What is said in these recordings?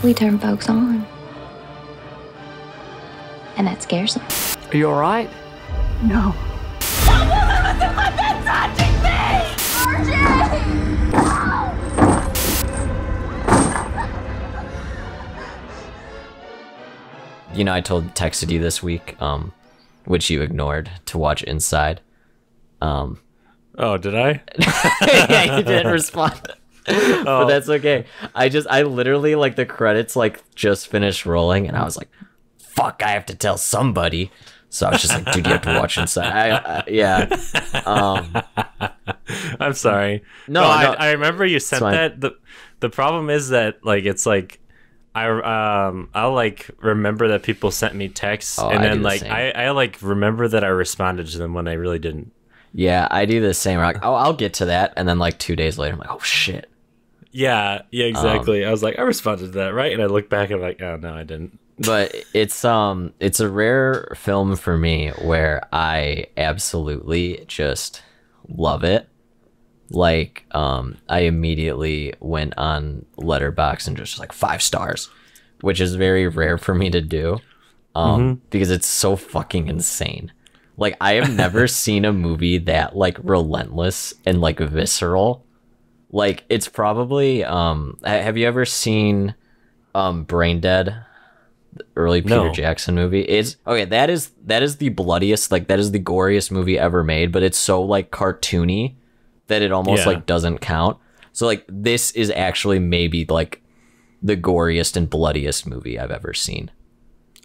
We turn folks on. And that scares them. Are you alright? No. You know, I texted you this week, which you ignored, to watch Inside. Oh, did I? Yeah, you didn't respond. But that's okay. I literally, like, the credits, like, just finished rolling, and I was like, fuck, I have to tell somebody. So I was just like, dude, you have to watch Inside. Yeah. I'm sorry. No, I remember you sent that. The problem is that, like, it's like, I'll like remember that people sent me texts, and then like I like remember that I responded to them when I really didn't. Yeah, I do the same. Like, oh, I'll get to that, and then like 2 days later, I'm like, oh shit. Yeah, exactly. I was like, I responded to that, right? And I look back and I'm like, oh no, I didn't. But it's a rare film for me where I absolutely just love it. Like, I immediately went on Letterboxd and just like 5 stars, which is very rare for me to do, because it's so fucking insane. Like, I have never seen a movie that like relentless and like visceral. Like, it's probably, have you ever seen Brain Dead? The early Peter Jackson movie. It's okay. That is the bloodiest, like that is the goriest movie ever made, but it's so like cartoony that it almost like doesn't count. So like this is actually maybe like the goriest and bloodiest movie I've ever seen.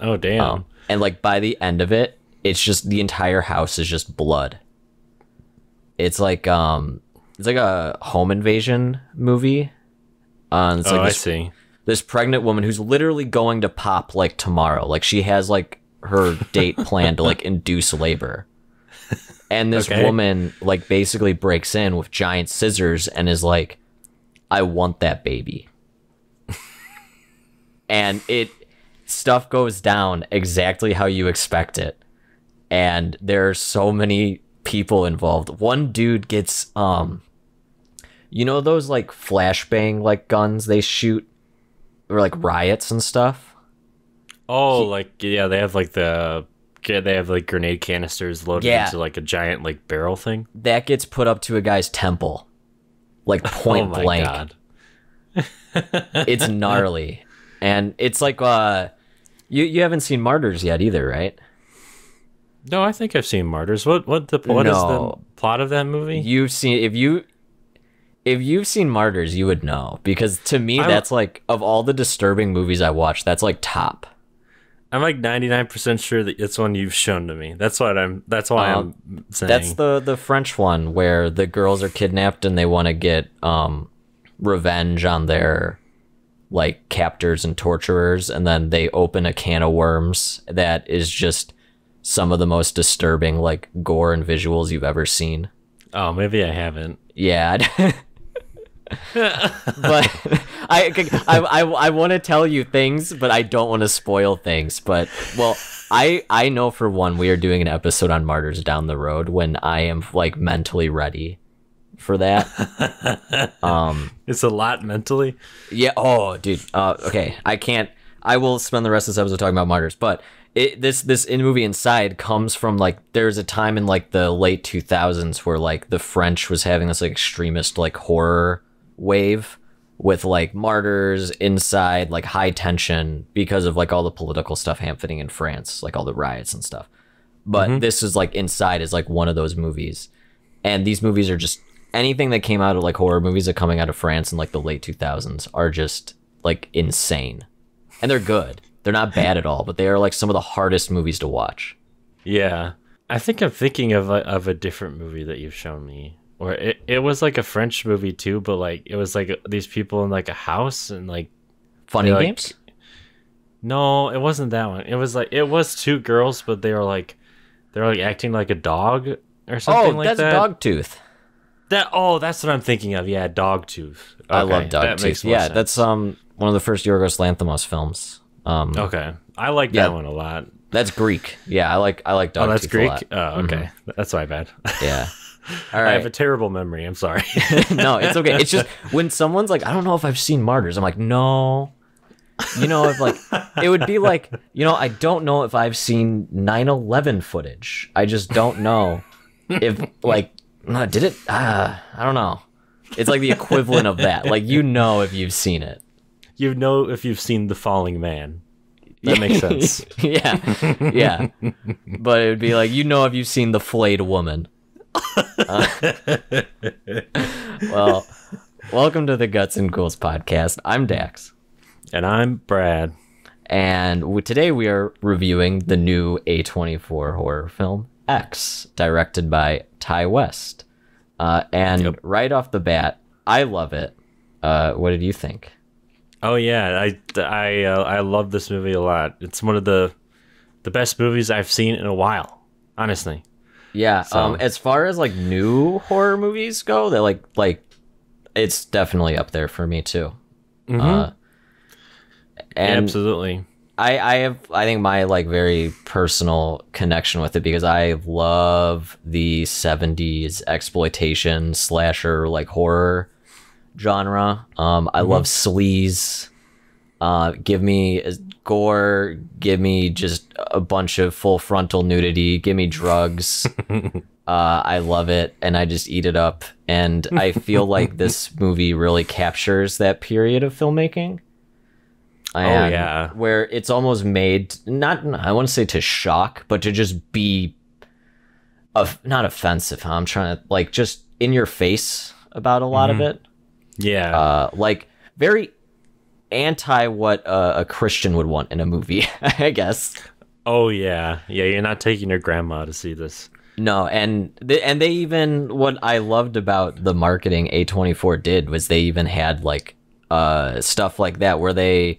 Oh damn. And like by the end of it, it's just the entire house is just blood. It's like a home invasion movie. It's like I see. This pregnant woman who's literally going to pop like tomorrow. Like she has like her date planned to like induce labor. And this woman like basically breaks in with giant scissors and is like, I want that baby. And stuff goes down exactly how you expect it. And there are so many people involved. One dude gets, you know, those like flashbang like guns they shoot, or like riots and stuff. Oh, they have like they have like grenade canisters loaded into like a giant like barrel thing that gets put up to a guy's temple, like point blank. God. It's gnarly, and it's like you haven't seen Martyrs yet either, right? No, I think I've seen Martyrs. What is the plot of that movie? You've seen If you've seen Martyrs, you would know, because to me, that's like, of all the disturbing movies I watched, that's like top. I'm like 99% sure that it's one you've shown to me. That's why I'm saying. That's the French one where the girls are kidnapped and they want to get revenge on their like captors and torturers, and then they open a can of worms that is just some of the most disturbing like gore and visuals you've ever seen. Oh, maybe I haven't. Yeah. But I want to tell you things, but I don't want to spoil things. But well, I know for one, we are doing an episode on Martyrs down the road when I am like mentally ready for that. It's a lot mentally. Yeah. Oh, dude. Okay. I will spend the rest of this episode talking about Martyrs, but this in movie Inside comes from like, there's a time in like the late 2000s where like the French was having this like extremist like horror wave with like Martyrs, Inside, like High Tension, because of like all the political stuff happening in France, like all the riots and stuff. But this is like, Inside is like one of those movies, and these movies are just, anything that came out of like horror movies that coming out of France in like the late 2000s are just like insane, and they're good. They're not bad at all, but they are like some of the hardest movies to watch. Yeah, I think I'm thinking of a different movie that you've shown me, or it was like a French movie too, but like it was like these people in like a house and like Funny Games. No, it wasn't that one. It was 2 girls, but they were like acting like a dog or something like that. Oh, that's Dogtooth. That's what I'm thinking of. Yeah, Dogtooth. Okay, I love Dogtooth. Yeah, that's one of the first Yorgos Lanthimos films. Okay, I like that one a lot. That's Greek. Yeah, I like Dogtooth. Oh, that's Greek. A lot. Oh, okay, that's my bad. Yeah. All right. I have a terrible memory. I'm sorry. No, it's okay. It's just when someone's like, I don't know if I've seen Martyrs, I'm like, no, You know, if like it would be like, you know, I don't know if I've seen 9/11 footage. I just don't know if like did it? I don't know. It's like the equivalent of that. Like, you know, if you've seen it. You know if you've seen The Falling Man. That makes sense. Yeah. But it would be like, you know if you've seen The Flayed Woman. Well, welcome to the Guts and Ghouls podcast. I'm Dax. And I'm Brad. And today we are reviewing the new A24 horror film, X, directed by Ty West. Right off the bat, I love it. What did you think? Oh yeah, I love this movie a lot. It's one of the best movies I've seen in a while, honestly. Yeah. So. As far as like new horror movies go, they're like it's definitely up there for me too. Mm-hmm. And absolutely. I think my like very personal connection with it because I love the 70s exploitation slasher like horror genre. I love sleaze. Give me gore, give me just a bunch of full frontal nudity, give me drugs. I love it and I just eat it up, and I feel like this movie really captures that period of filmmaking. Where it's almost made I want to say to shock, but to just be not offensive. I'm trying to like just in your face about a lot of it. Yeah. Like very anti what a Christian would want in a movie, I guess. Oh yeah. Yeah, you're not taking your grandma to see this. No, and they even, what I loved about the marketing A24 did was they even had like stuff like that where they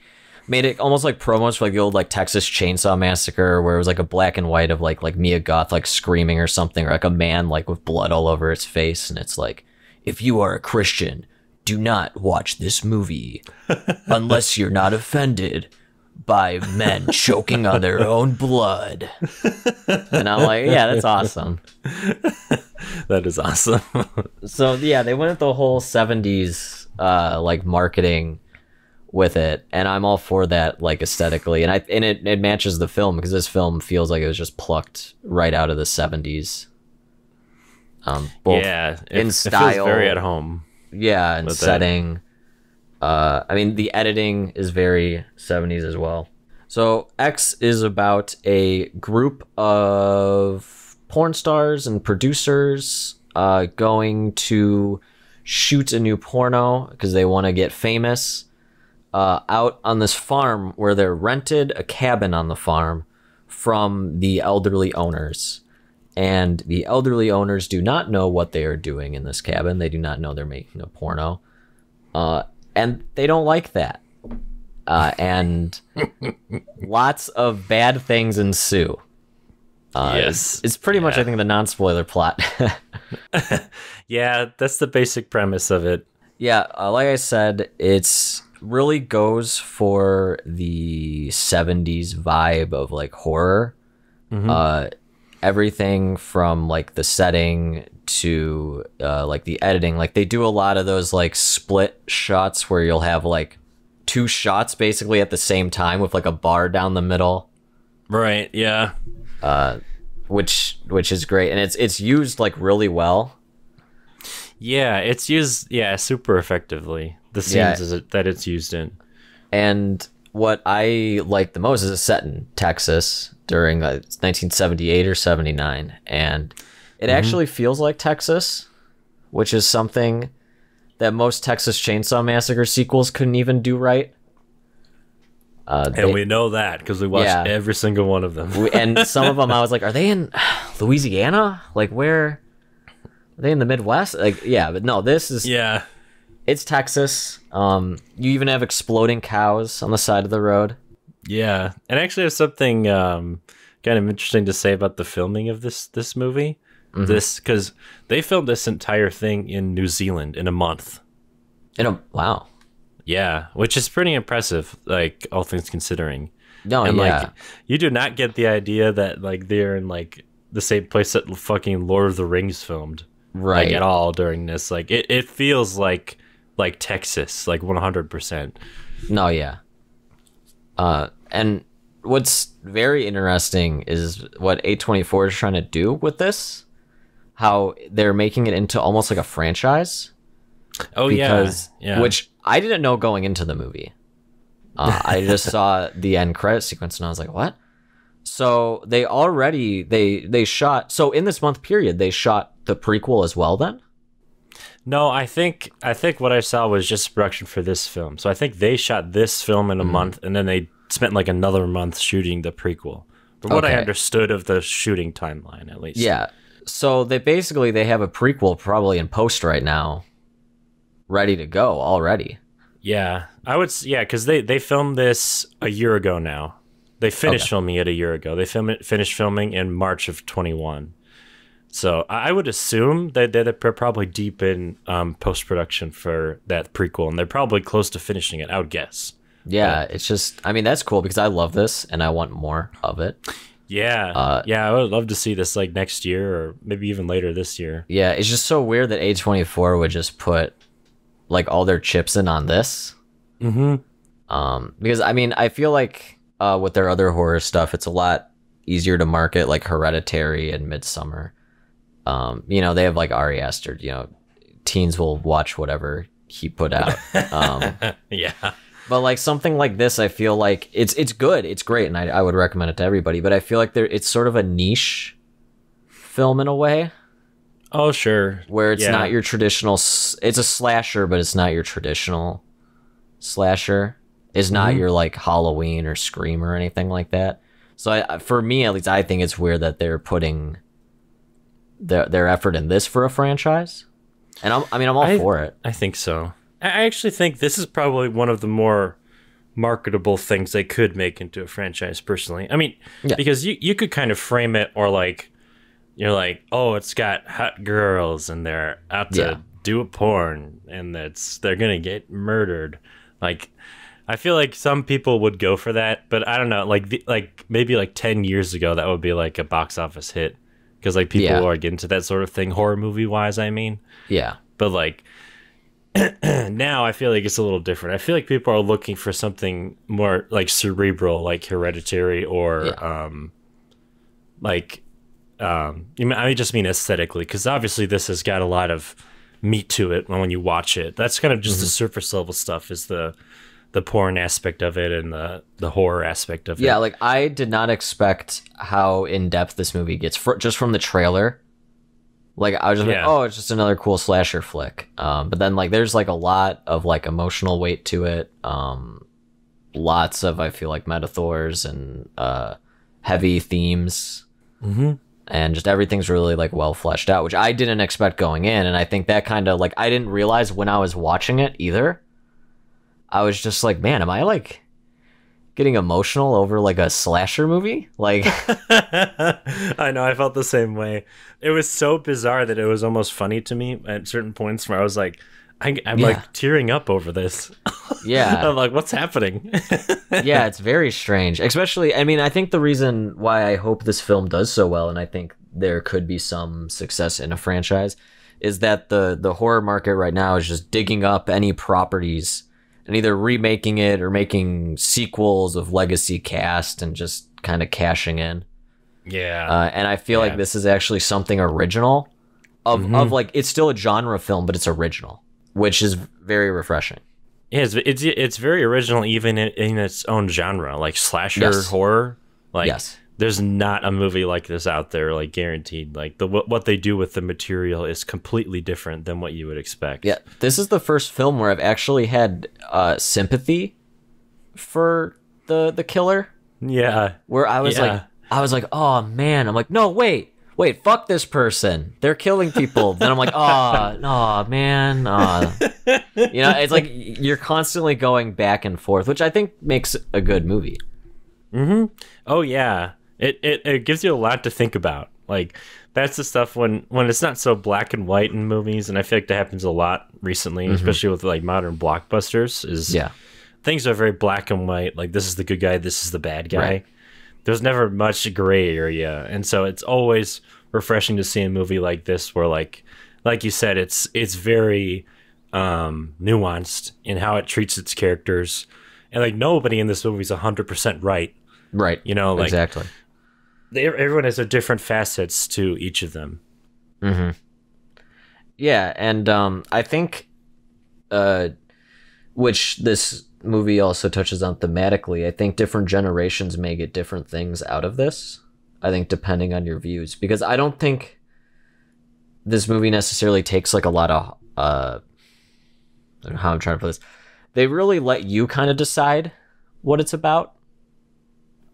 made it almost like promos for like the old like Texas Chainsaw Massacre, where it was like a black and white of like Mia Goth like screaming or something, or like a man like with blood all over its face, and it's like, if you are a Christian, do not watch this movie unless you're not offended by men choking on their own blood. And I'm like, yeah, that's awesome. That is awesome. So yeah, they went with the whole 70s like marketing with it, and I'm all for that, like aesthetically, and it matches the film because this film feels like it was just plucked right out of the 70s. Both in style, it feels very at home. Yeah, and setting. I mean, the editing is very 70s as well. So X is about a group of porn stars and producers going to shoot a new porno because they want to get famous out on this farm where they're rented a cabin on the farm from the elderly owners. And the elderly owners do not know what they are doing in this cabin. They do not know they're making a porno. And they don't like that. And lots of bad things ensue. Yes. It's pretty much, I think, the non-spoiler plot. Yeah, that's the basic premise of it. Yeah, like I said, it's really goes for the 70s vibe of like horror. Mm-hmm. Everything from like the setting to like the editing. Like they do a lot of those like split shots where you'll have like two shots basically at the same time with like a bar down the middle. Right, yeah. Which is great, and it's used like really well. Yeah, it's used super effectively. The scenes that it's used in. And what I like the most is it's set in Texas during 1978 or 79, and it actually feels like Texas, which is something that most Texas Chainsaw Massacre sequels couldn't even do right. And we know that because we watched every single one of them. And some of them I was like, are they in Louisiana? Like, where are they in the Midwest? Like, yeah, but no, this is it's Texas. You even have exploding cows on the side of the road. Yeah, and actually, there's something kind of interesting to say about the filming of this movie. Mm-hmm. Because they filmed this entire thing in New Zealand in a month. Wow. Yeah, which is pretty impressive, like all things considering. No, and yeah. like you do not get the idea that like they're in like the same place that fucking Lord of the Rings filmed, right? Like, at all during this. Like it feels like Texas, like 100%. No, yeah. And what's very interesting is what A24 is trying to do with this. How they're making it into almost like a franchise. Oh, because, yeah. Which I didn't know going into the movie. I just saw the end credit sequence and I was like, what? So they already, they shot, so in this month period, they shot the prequel as well then? No, I think what I saw was just production for this film. So I think they shot this film in a month, and then they spent like another month shooting the prequel. From what I understood of the shooting timeline, at least. Yeah. So they have a prequel probably in post right now, ready to go already. Yeah, because they filmed this a year ago now. They finished filming it a year ago. They finished filming in March of 21. So I would assume that they're probably deep in post-production for that prequel, and they're probably close to finishing it, I would guess. Yeah, it's just, I mean, that's cool because I love this and I want more of it. Yeah, I would love to see this like next year or maybe even later this year. Yeah, it's just so weird that A24 would just put like all their chips in on this. Because I mean, I feel like with their other horror stuff, it's a lot easier to market, like Hereditary and Midsummer. You know, they have like Ari Aster. You know, teens will watch whatever he put out. Yeah. But like something like this, I feel like it's good, it's great, and I would recommend it to everybody. But I feel like it's sort of a niche film in a way. Oh sure. Where it's not your traditional. It's a slasher, but it's not your traditional slasher. It's not your like Halloween or Scream or anything like that. So for me, at least, I think it's weird that they're putting their effort in this for a franchise. And I'm all for it. I think so. I actually think this is probably one of the more marketable things they could make into a franchise, personally. I mean, because you could kind of frame it, or like, you're like, oh, it's got hot girls and they're out to do a porn and they're going to get murdered. Like, I feel like some people would go for that, but I don't know, like maybe like 10 years ago, that would be like a box office hit. Because like people are getting into that sort of thing, horror movie wise, I mean. Yeah. But like, now I feel like it's a little different. I feel like people are looking for something more like cerebral, like Hereditary, or I just mean aesthetically, because obviously this has got a lot of meat to it when you watch it. That's kind of just the surface level stuff, is the porn aspect of it and the horror aspect of it. Yeah, like I did not expect how in depth this movie gets just from the trailer. Like I was just like, oh, it's just another cool slasher flick. But then like there's like a lot of like emotional weight to it. Lots of, I feel like, metaphors and heavy themes. And just everything's really like well fleshed out, which I didn't expect going in. And I think that kind of like, I didn't realize when I was watching it either. I was just like, man, am I like getting emotional over like a slasher movie? Like, I know, I felt the same way. It was so bizarre that it was almost funny to me at certain points where I was like, I'm like tearing up over this. I'm like, what's happening? Yeah, it's very strange. Especially, I mean, I think the reason why I hope this film does so well, and I think there could be some success in a franchise, is that the horror market right now is just digging up any properties and either remaking it or making sequels of legacy cast and just kind of cashing in. And I feel like this is actually something original of like, it's still a genre film, but it's original, which is very refreshing. Yeah, it's very original even in its own genre, like slasher horror. Like, there's not a movie like this out there, like guaranteed. Like what they do with the material is completely different than what you would expect. Yeah, this is the first film where I've actually had sympathy for the killer. Yeah, where I was like, oh man, I'm like, no, wait, fuck this person. They're killing people. Then I'm like, oh man. You know, it's like you're constantly going back and forth, which I think makes a good movie. Oh yeah. It gives you a lot to think about. Like, that's the stuff when it's not so black and white in movies, and I feel like that happens a lot recently, especially with like modern blockbusters, is things are very black and white. Like, this is the good guy, this is the bad guy. Right. There's never much gray area, and so it's always refreshing to see a movie like this where like you said, it's very nuanced in how it treats its characters, and like nobody in this movie is 100% right. Right. You know, like exactly. Everyone has their different facets to each of them. Mm-hmm. Yeah, and I think, which this movie also touches on thematically, I think different generations may get different things out of this. I think depending on your views, because I don't think this movie necessarily takes like a lot of I don't know how I'm trying to put this. They really let you kind of decide what it's about.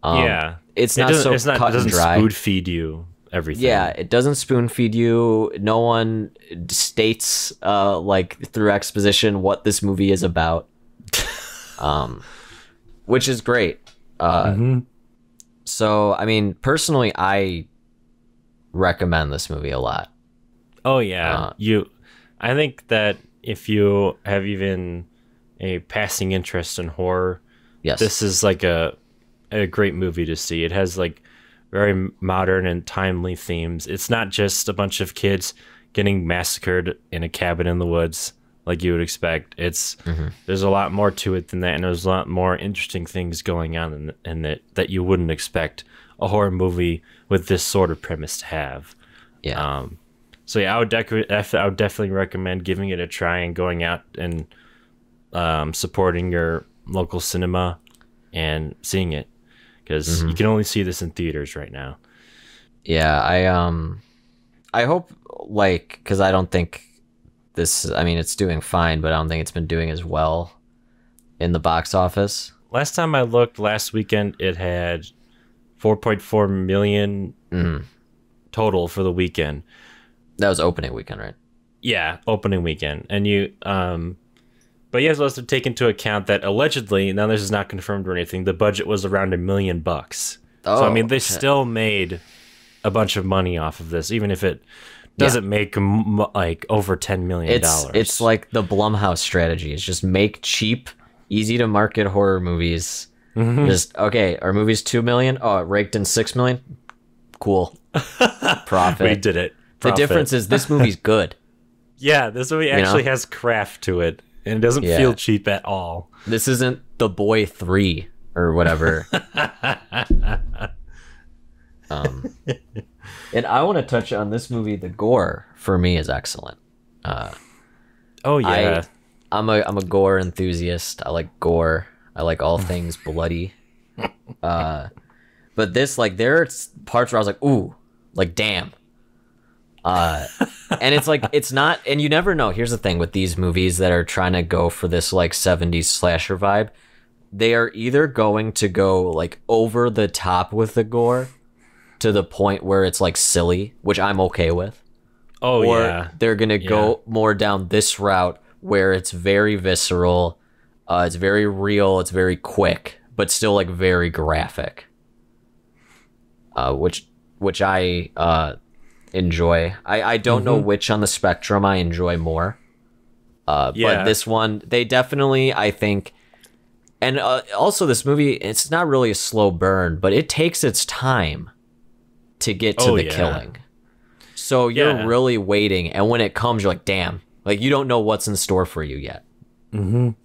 Yeah, it's not so cut and dry. It doesn't spoon feed you everything. Yeah, it doesn't spoon feed you. No one states like through exposition what this movie is about, which is great. So, I mean, personally, I recommend this movie a lot. Oh yeah, I think that if you have even a passing interest in horror, yes, this is like a great movie to see. It has like very modern and timely themes. It's not just a bunch of kids getting massacred in a cabin in the woods like you would expect. It's there's a lot more to it than that, and there's a lot more interesting things going on in it that you wouldn't expect a horror movie with this sort of premise to have. Yeah. So yeah, I would definitely recommend giving it a try and going out and supporting your local cinema and seeing it, because you can only see this in theaters right now. Yeah, I hope, like, because I don't think this, I mean, it's doing fine, but I don't think it's been doing as well in the box office. Last time I looked, last weekend, it had 4.4 million total for the weekend. That was opening weekend, right? Yeah, opening weekend. And but you have to also take into account that allegedly, now this is not confirmed or anything, the budget was around $1 million. Oh, so I mean, they still made a bunch of money off of this, even if it doesn't make like over $10 million. It's like the Blumhouse strategy. It's just make cheap, easy to market horror movies. Just, okay, our movie's $2 million. Oh, it raked in $6 million. Cool. Profit. We did it. Profit. The difference is this movie's good. Yeah, this movie actually has craft to it, and it doesn't feel cheap at all. This isn't The Boy 3 or whatever. And I want to touch on this movie. The gore for me is excellent. Oh yeah, I'm a gore enthusiast. I like gore. I like all things bloody. But this, like, there are parts where I was like, ooh, like, damn. And it's like, it's not, and you never know. Here's the thing with these movies that are trying to go for this like 70s slasher vibe. They are either going to go like over the top with the gore to the point where it's like silly, which I'm okay with. Oh, or they're going to go more down this route where it's very visceral. It's very real. It's very quick, but still like very graphic. Which I enjoy. I don't know which on the spectrum I enjoy more. But this one, they definitely, I think, and also this movie, it's not really a slow burn, but it takes its time to get to the killing. So you're really waiting, and when it comes, you're like, damn, like you don't know what's in store for you yet. So.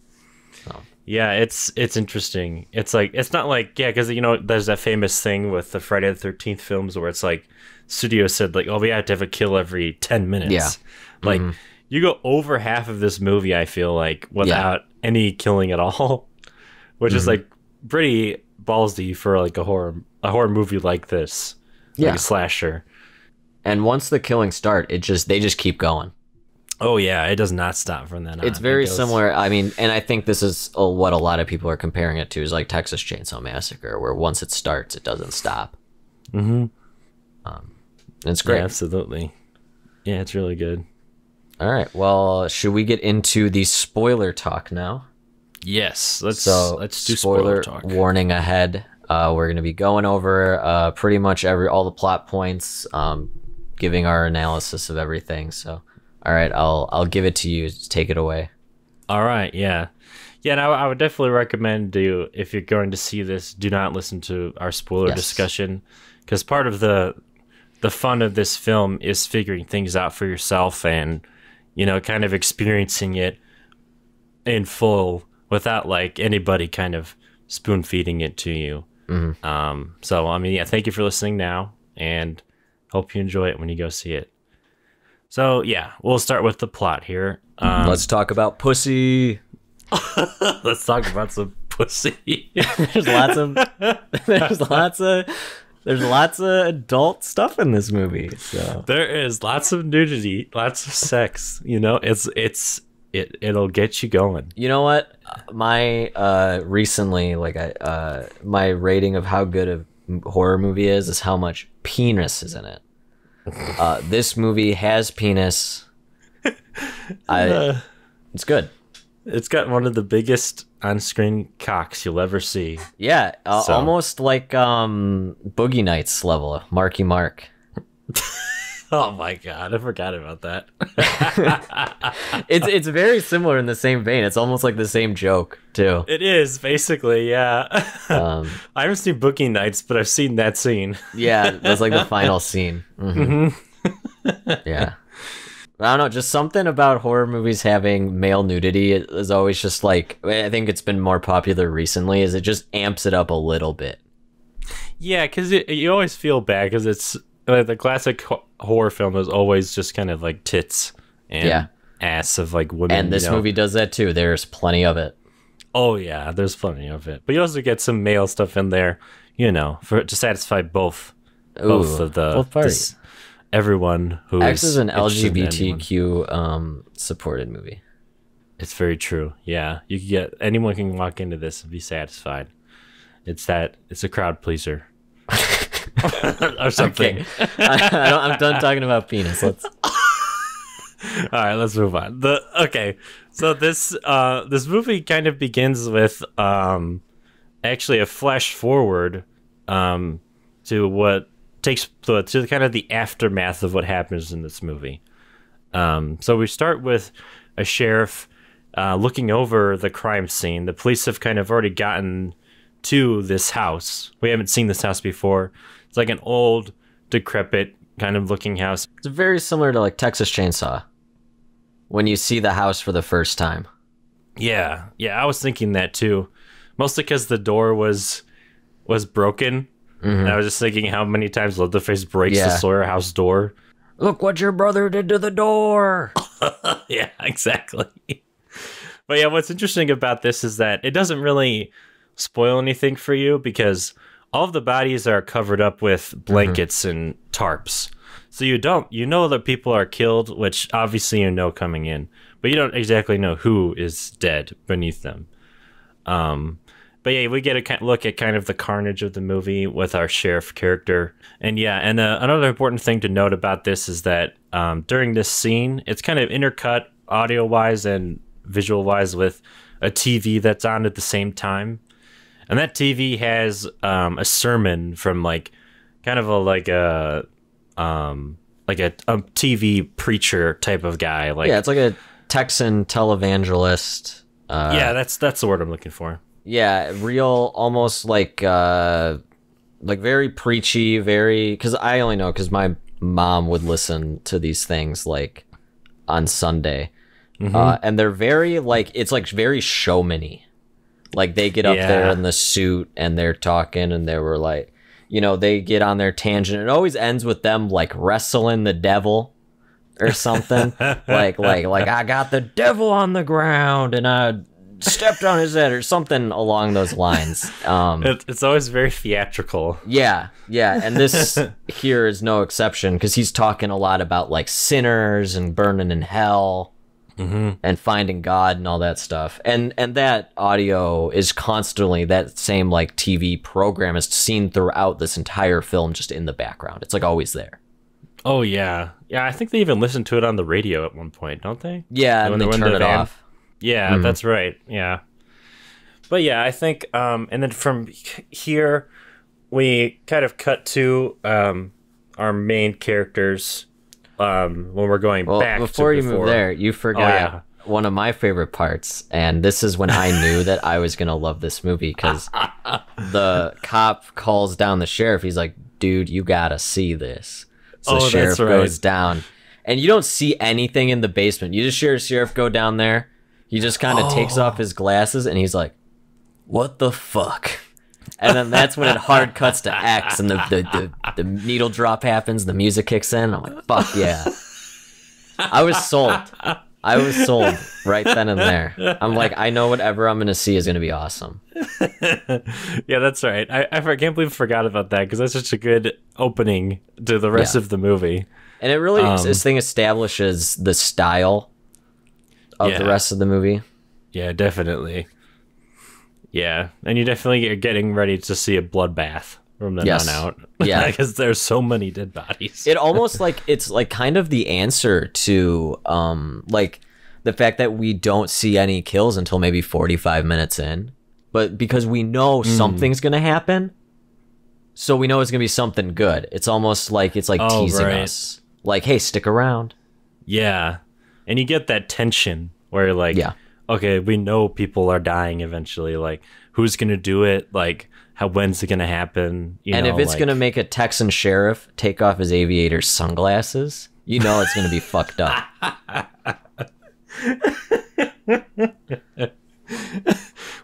Yeah, it's interesting. It's like, it's not like, because you know there's that famous thing with the Friday the 13th films where it's like studio said like, oh, we have to have a kill every 10 minutes. Yeah. Like you go over half of this movie, I feel like, without any killing at all, which is like pretty ballsy for like a horror movie like this, like a slasher. And once the killings start, they just keep going. Oh yeah, it does not stop from then on. It's very similar. I mean, and I think this is what a lot of people are comparing it to, is like Texas Chainsaw Massacre, where once it starts, it doesn't stop. It's great. Yeah, absolutely. Yeah, it's really good. All right. Well, should we get into the spoiler talk now? Yes. Let's do spoiler talk. Warning ahead. We're going to be going over pretty much all the plot points, giving our analysis of everything. So, all right, I'll give it to you. Take it away. All right. Yeah. Yeah, and I would definitely recommend if you're going to see this, do not listen to our spoiler discussion, because part of the fun of this film is figuring things out for yourself and, you know, kind of experiencing it in full without like anybody kind of spoon feeding it to you. So I mean, yeah, thank you for listening now, and hope you enjoy it when you go see it. So yeah, we'll start with the plot here. Let's talk about pussy. Let's talk about some pussy. there's lots of adult stuff in this movie. So there is lots of nudity, lots of sex. You know, it'll get you going. You know what? My recently, my rating of how good a horror movie is how much penis is in it. This movie has penis. It's good. It's got one of the biggest on-screen cocks you'll ever see. Yeah, almost like Boogie Nights level, Marky Mark. Oh my god, I forgot about that. It's very similar in the same vein. It's almost like the same joke too. It is basically, yeah. I haven't seen Boogie Nights, but I've seen that scene. Yeah, that's like the final scene. Yeah. I don't know, just something about horror movies having male nudity is always just like, I think it's been more popular recently, is it just amps it up a little bit. Yeah, because you always feel bad, because it's the classic horror film is always just kind of like tits and ass of like women. And this movie does that too. There's plenty of it. Oh yeah, there's plenty of it. But you also get some male stuff in there, you know, to satisfy both of the both parties. Everyone who X is an LGBTQ supported movie. It's very true. Yeah, you can get anyone can walk into this and be satisfied. It's a crowd pleaser. Or something. Okay. I'm done talking about penis. Let's. All right, let's move on. So this movie kind of begins with actually a flash forward to what takes to kind of the aftermath of what happens in this movie. So we start with a sheriff looking over the crime scene. The police have kind of already gotten to this house. We haven't seen this house before. It's like an old, decrepit kind of looking house. It's very similar to like Texas Chainsaw when you see the house for the first time. Yeah, I was thinking that too. Mostly because the door was broken. And I was just thinking how many times Leatherface breaks the Sawyer house door. Look what your brother did to the door. Yeah, exactly. But yeah, what's interesting about this is that it doesn't really spoil anything for you, because all of the bodies are covered up with blankets and tarps. So you know that people are killed, which obviously you know coming in, but you don't exactly know who is dead beneath them. But yeah, we get a look at kind of the carnage of the movie with our sheriff character. And yeah, and another important thing to note about this is that during this scene, it's kind of intercut audio-wise and visual-wise with a TV that's on at the same time. And that TV has a sermon from like kind of a TV preacher type of guy. Like, yeah, it's like a Texan televangelist. Yeah, that's the word I'm looking for. Yeah, real, almost like very preachy, because I only know because my mom would listen to these things like on Sunday, and they're very like, it's like very showman-y. Like they get up there in the suit and they're talking, and they were like, you know, they get on their tangent. It always ends with them like wrestling the devil or something. like I got the devil on the ground and I stepped on his head or something along those lines. It's always very theatrical. Yeah, and this here is no exception, because he's talking a lot about like sinners and burning in hell and finding God and all that stuff. And that audio is constantly, that same like TV program is seen throughout this entire film, just in the background. It's like always there. Oh yeah, I think they even listen to it on the radio at one point, don't they? Yeah, and they turn it off. Yeah, that's right. Yeah. But yeah, I think, and then from here, we kind of cut to our main characters when we're going back. Before you move there, you forgot one of my favorite parts, and this is when I knew that I was going to love this movie, because the cop calls down the sheriff. He's like, dude, you got to see this. So the sheriff goes down, and you don't see anything in the basement. You just hear a sheriff go down there, He just kind of takes off his glasses and he's like, "What the fuck?" And then that's when it hard cuts to X and the needle drop happens, the music kicks in. I'm like, fuck yeah. I was sold. Right then and there. I'm like, I know whatever I'm going to see is going to be awesome. Yeah, that's right. I can't believe I forgot about that because that's such a good opening to the rest of the movie. And it really, this thing establishes the style of the rest of the movie. Yeah, definitely. Yeah, and you definitely are getting ready to see a bloodbath from then on out. Yeah, because there's so many dead bodies. It almost like it's like kind of the answer to like the fact that we don't see any kills until maybe 45 minutes in, but because we know something's gonna happen, so we know it's gonna be something good. It's almost like it's like teasing us, like, hey, stick around. Yeah, and you get that tension where like, okay, we know people are dying eventually. Like, who's gonna do it? Like, when's it gonna happen? You know, if it's gonna make a Texan sheriff take off his aviator sunglasses, you know it's gonna be fucked up.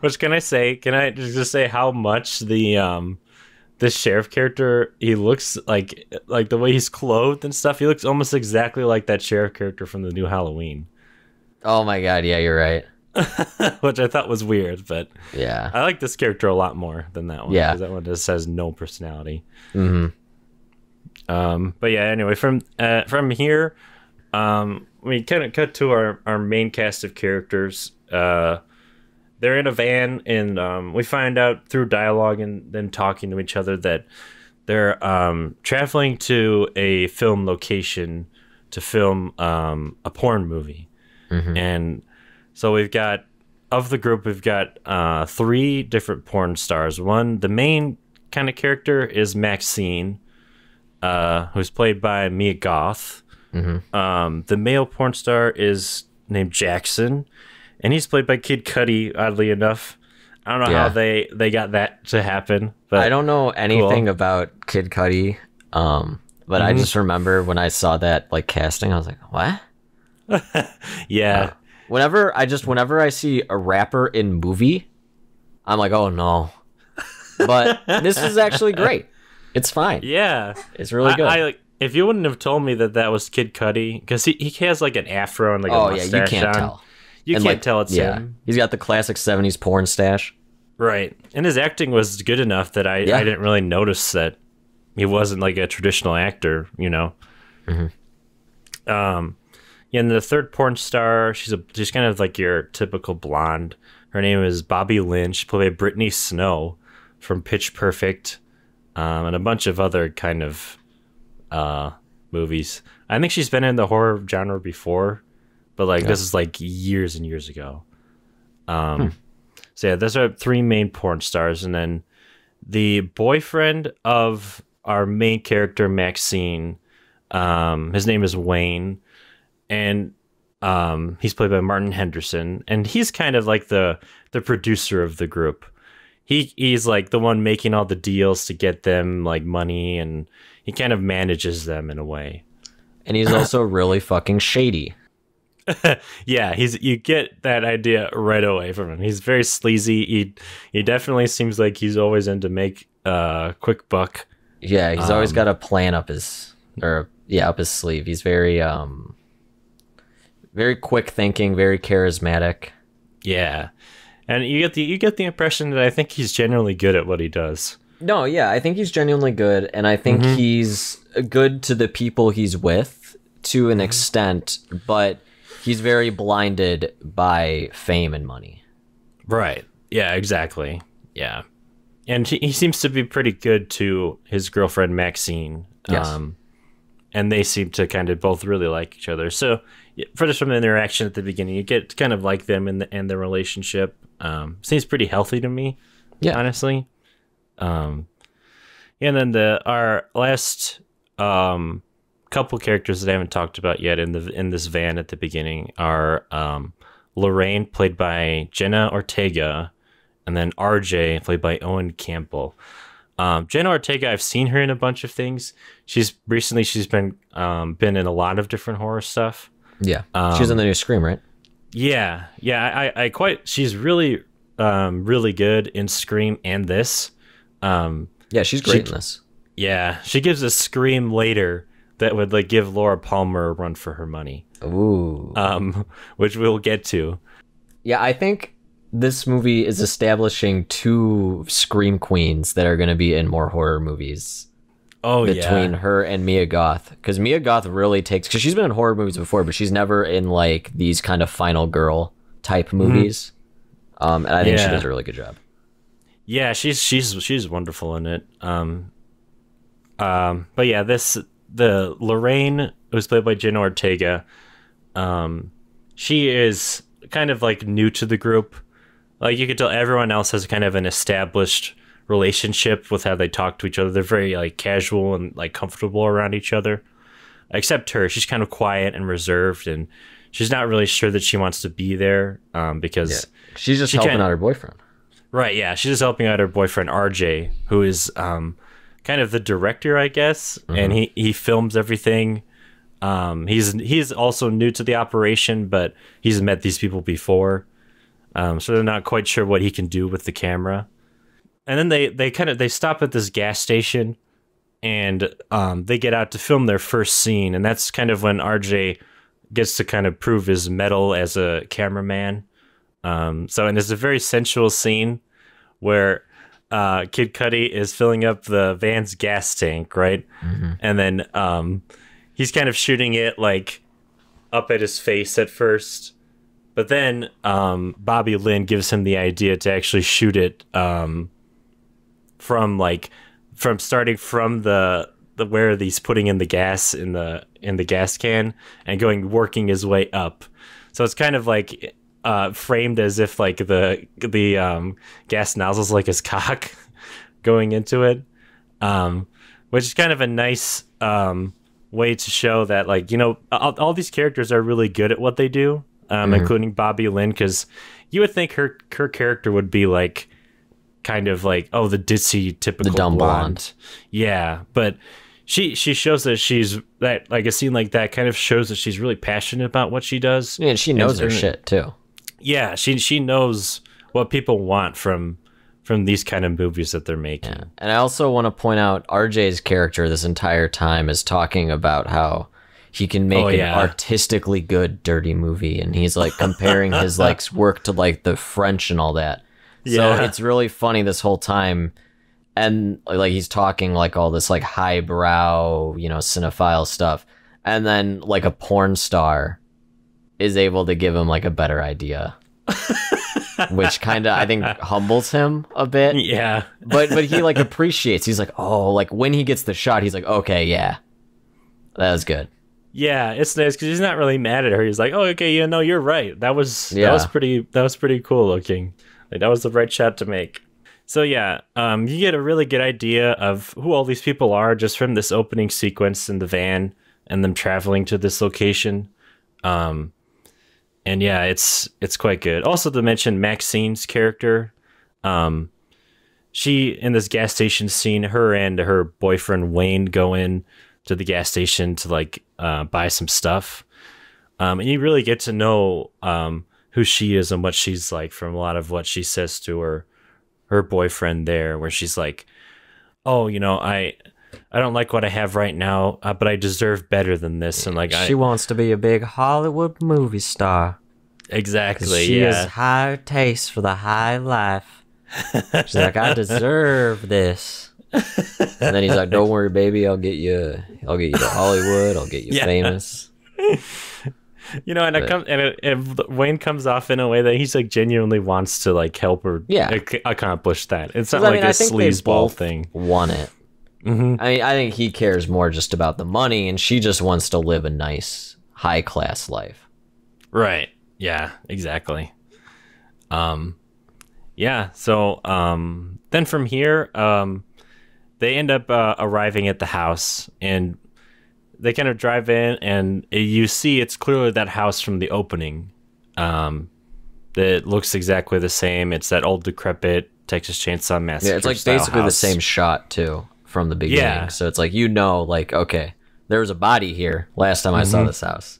Which can I say? Can I just say how much the sheriff character, he looks like the way he's clothed and stuff. He looks almost exactly like that sheriff character from the new Halloween. Oh my god, yeah, you're right. Which I thought was weird, but yeah, I like this character a lot more than that one. Yeah, because that one just has no personality. Mm-hmm. But yeah, anyway, from here, we kind of cut to our main cast of characters. They're in a van, and we find out through dialogue and then talking to each other that they're traveling to a film location to film a porn movie. Mm-hmm. And so we've got, of the group, we've got 3 different porn stars. The main kind of character is Maxine, who's played by Mia Goth. Mm-hmm. The male porn star is named Jackson, and he's played by Kid Cudi, oddly enough. I don't know how they got that to happen. But I don't know anything about Kid Cudi, but I just remember when I saw that like casting, I was like, what? Yeah. Whenever I see a rapper in movie, I'm like, oh no. But this is actually great. It's fine. Yeah. It's really good. If you wouldn't have told me that was Kid Cudi, because he has like an afro and like a mustache you can't tell. You can't tell it's him. He's got the classic 70s porn stash. Right. And his acting was good enough that I didn't really notice that he wasn't like a traditional actor, you know. Mm-hmm. And the third porn star, she's kind of like your typical blonde. Her name is Bobby Lynch, played by Brittany Snow from Pitch Perfect, and a bunch of other kind of movies. I think she's been in the horror genre before, but like this is like years and years ago. So yeah, those are 3 main porn stars, and then the boyfriend of our main character Maxine, his name is Wayne. And he's played by Martin Henderson, and he's kind of like the producer of the group. He's like the one making all the deals to get them like money, and he kind of manages them in a way. And he's also really fucking shady. Yeah, you get that idea right away from him. He's very sleazy. He definitely seems like he's always into make quick buck. Yeah, he's always got a plan up his sleeve. He's very very quick thinking, very charismatic. Yeah, and you get the impression that I think he's genuinely good at what he does. No, yeah, I think he's genuinely good, and I think he's good to the people he's with to an extent, but he's very blinded by fame and money. Right. Yeah, exactly. Yeah. And he seems to be pretty good to his girlfriend, Maxine. Yes. And they seem to kind of both really like each other. So from the interaction at the beginning, you get kind of like them and their relationship. Seems pretty healthy to me, honestly. And then our last couple characters that I haven't talked about yet in this van at the beginning are Lorraine, played by Jenna Ortega, and then RJ, played by Owen Campbell. Jenna Ortega, I've seen her in a bunch of things. She's been in a lot of different horror stuff. Yeah, she's in the new Scream, right? I quite. She's really, really good in Scream and this. Yeah, she's great in this. Yeah, she gives a scream later that would like give Laura Palmer a run for her money. Ooh. Which we'll get to. Yeah, I think this movie is establishing two scream queens that are going to be in more horror movies. Oh, between her and Mia Goth, because Mia Goth really takes, because she's been in horror movies before, but she's never in like these kind of final girl type movies. And I think she does a really good job. Yeah, she's wonderful in it. But yeah, the Lorraine, who's played by Jenna Ortega, she is kind of like new to the group. Like you could tell everyone else has kind of an established relationship with how they talk to each other. They're very like casual and like comfortable around each other. Except her, she's kind of quiet and reserved, and she's not really sure that she wants to be there because she's just helping out her boyfriend. Right, yeah, she's just helping out her boyfriend RJ, who is kind of the director, I guess, and he films everything. He's also new to the operation, but he's met these people before, so they're not quite sure what he can do with the camera. And then they stop at this gas station, and they get out to film their first scene, and that's kind of when RJ gets to kind of prove his mettle as a cameraman. And it's a very sensual scene where Kid Cudi is filling up the van's gas tank, right? And then he's kind of shooting it like up at his face at first, but then Bobby Lynn gives him the idea to actually shoot it from starting from the where he's putting in the gas in the gas can and working his way up. So it's kind of like framed as if like the gas nozzle's like his cock going into it, which is kind of a nice way to show that, like, you know, all these characters are really good at what they do, including Bobby Lynn, because you would think her character would be like kind of like, oh, the ditzy typical the dumb blonde. Yeah, but she shows that like a scene like that kind of shows that she's really passionate about what she does. Yeah, and she knows her shit too. Yeah, she knows what people want from these kind of movies that they're making. Yeah. And I also want to point out RJ's character this entire time is talking about how he can make an artistically good dirty movie, and he's like comparing his like work to like the French and all that. So it's really funny this whole time, and like he's talking like all this like highbrow, you know, cinephile stuff, and then like a porn star is able to give him like a better idea, which kind of I think humbles him a bit. Yeah, but he like appreciates. He's like, oh, like when he gets the shot, he's like, okay, yeah, that was good. Yeah, it's nice because he's not really mad at her. He's like, oh, okay, yeah, no, you're right. That was pretty cool looking. Like, that was the right shot to make. So yeah, you get a really good idea of who all these people are just from this opening sequence in the van and them traveling to this location. And yeah, it's quite good. Also to mention Maxine's character, she in this gas station scene, her and her boyfriend Wayne go in to the gas station to like buy some stuff, and you really get to know who she is and what she's like from a lot of what she says to her boyfriend there, where she's like, oh, you know, I don't like what I have right now, but I deserve better than this. And like, she wants to be a big Hollywood movie star. Exactly. She has high taste for the high life. She's like, I deserve this. And then he's like, don't worry, baby, I'll get you to Hollywood. I'll get you famous. You know, and Wayne comes off in a way that he's like genuinely wants to like help her accomplish that. It's not like a sleazeball thing. Want it. Mm-hmm. I mean, I think he cares more just about the money, and she just wants to live a nice, high class life. Right. Yeah. Exactly. Yeah. So then from here, they end up arriving at the house, and they kind of drive in, and you see it's clearly that house from the opening. That looks exactly the same. It's that old decrepit Texas Chainsaw Massacre. Yeah, it's like basically house. The same shot too from the beginning. Yeah. So it's like, you know, like, okay, there was a body here last time I saw this house.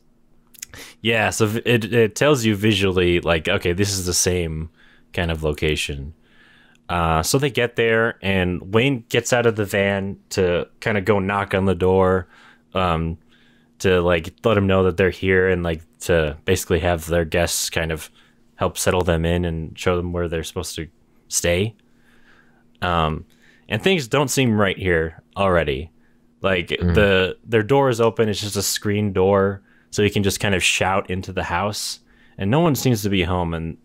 Yeah, so it tells you visually, like, okay, this is the same kind of location. So they get there, and Wayne gets out of the van to kind of go knock on the door, to like let them know that they're here, and like to basically have their guests kind of help settle them in and show them where they're supposed to stay. And things don't seem right here already. Like their door is open; it's just a screen door, so you can just kind of shout into the house, and no one seems to be home. And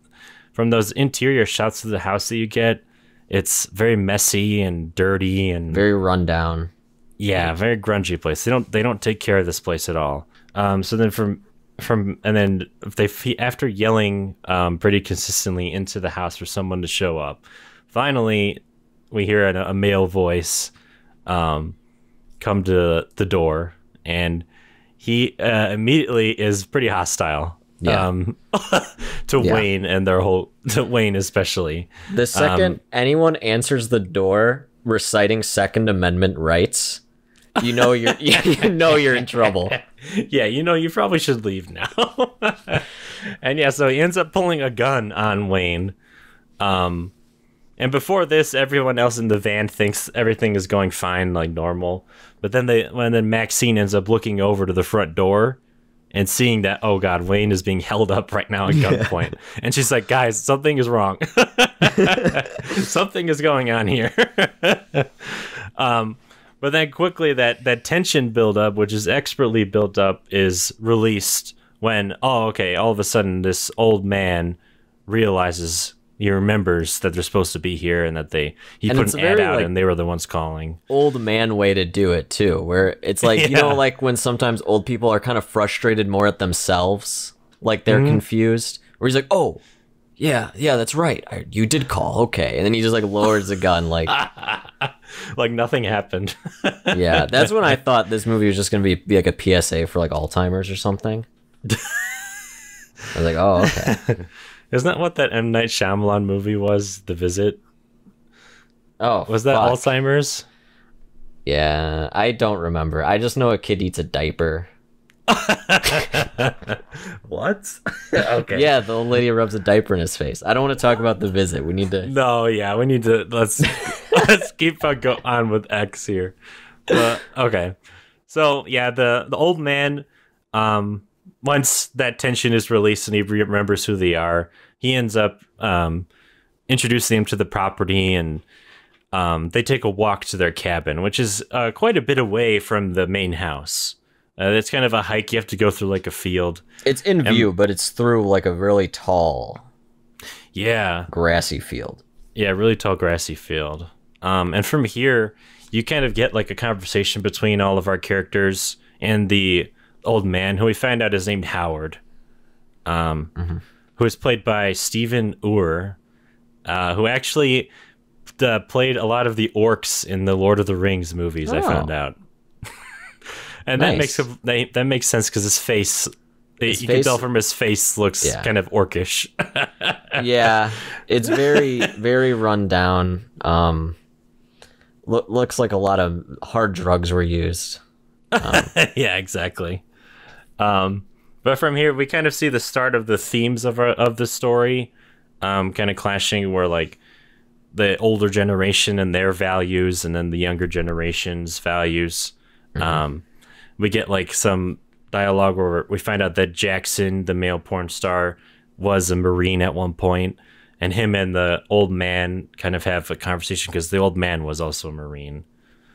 from those interior shots of the house that you get, it's very messy and dirty and very rundown. Yeah, very grungy place. They don't take care of this place at all. So then and then after yelling pretty consistently into the house for someone to show up, finally we hear a male voice come to the door, and he immediately is pretty hostile. Yeah. To Wayne and to Wayne especially. The second anyone answers the door reciting Second Amendment rights, you know you're in trouble. Yeah, you probably should leave now. And yeah, so he ends up pulling a gun on Wayne. And before this, everyone else in the van thinks everything is going fine, like normal. But then Maxine ends up looking over to the front door and seeing that, oh God, Wayne is being held up right now at gunpoint. And she's like, guys, something is wrong. Something is going on here. But then quickly that tension buildup, which is expertly built up, is released when, all of a sudden this old man realizes, he remembers that they're supposed to be here and that he put an ad out and they were the ones calling. Old man way to do it too, where it's like, like when sometimes old people are kind of frustrated more at themselves, like they're confused, where he's like, oh, yeah, that's right. You did call. Okay. And then he just like lowers the gun, like, like nothing happened. Yeah. That's when I thought this movie was just going to be like a PSA for like Alzheimer's or something. I was like, oh, okay. Isn't that what that M. Night Shyamalan movie was, The Visit? Oh, was that Alzheimer's? Yeah, I don't remember. I just know a kid eats a diaper. What? Okay. Yeah, the old lady rubs a diaper in his face. I don't want to talk about The Visit. We need to... No, yeah, we need to... Let's keep on with X here. Okay. So, yeah, the old man... once that tension is released and he remembers who they are, he ends up introducing them to the property, and they take a walk to their cabin, which is quite a bit away from the main house. It's kind of a hike. You have to go through like a field. It's in view, but it's through like a really tall, grassy field. Yeah, really tall grassy field. And from here, you kind of get like a conversation between all of our characters and the old man, who we find out is named Howard, who is played by Stephen Ure, who actually played a lot of the orcs in the Lord of the Rings movies. I found out. And nice. that makes sense because his face, you can tell from his face, looks kind of orcish. Yeah, it's very, very run down. Looks like a lot of hard drugs were used. Yeah, exactly. But from here, we kind of see the start of the themes of the story, kind of clashing, where like the older generation and their values, and then the younger generation's values. We get like some dialogue where we find out that Jackson, the male porn star, was a Marine at one point, and him and the old man kind of have a conversation because the old man was also a Marine.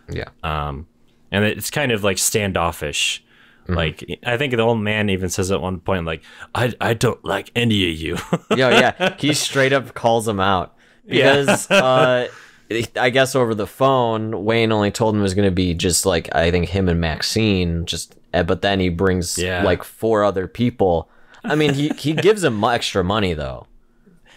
Yeah. And it's kind of like standoffish. Like, I think the old man even says at one point, like, I don't like any of you. Yeah. He straight up calls him out. Because, I guess over the phone, Wayne only told him it was going to be just, like, I think him and Maxine, but then he brings, like, 4 other people. I mean, he gives him extra money, though.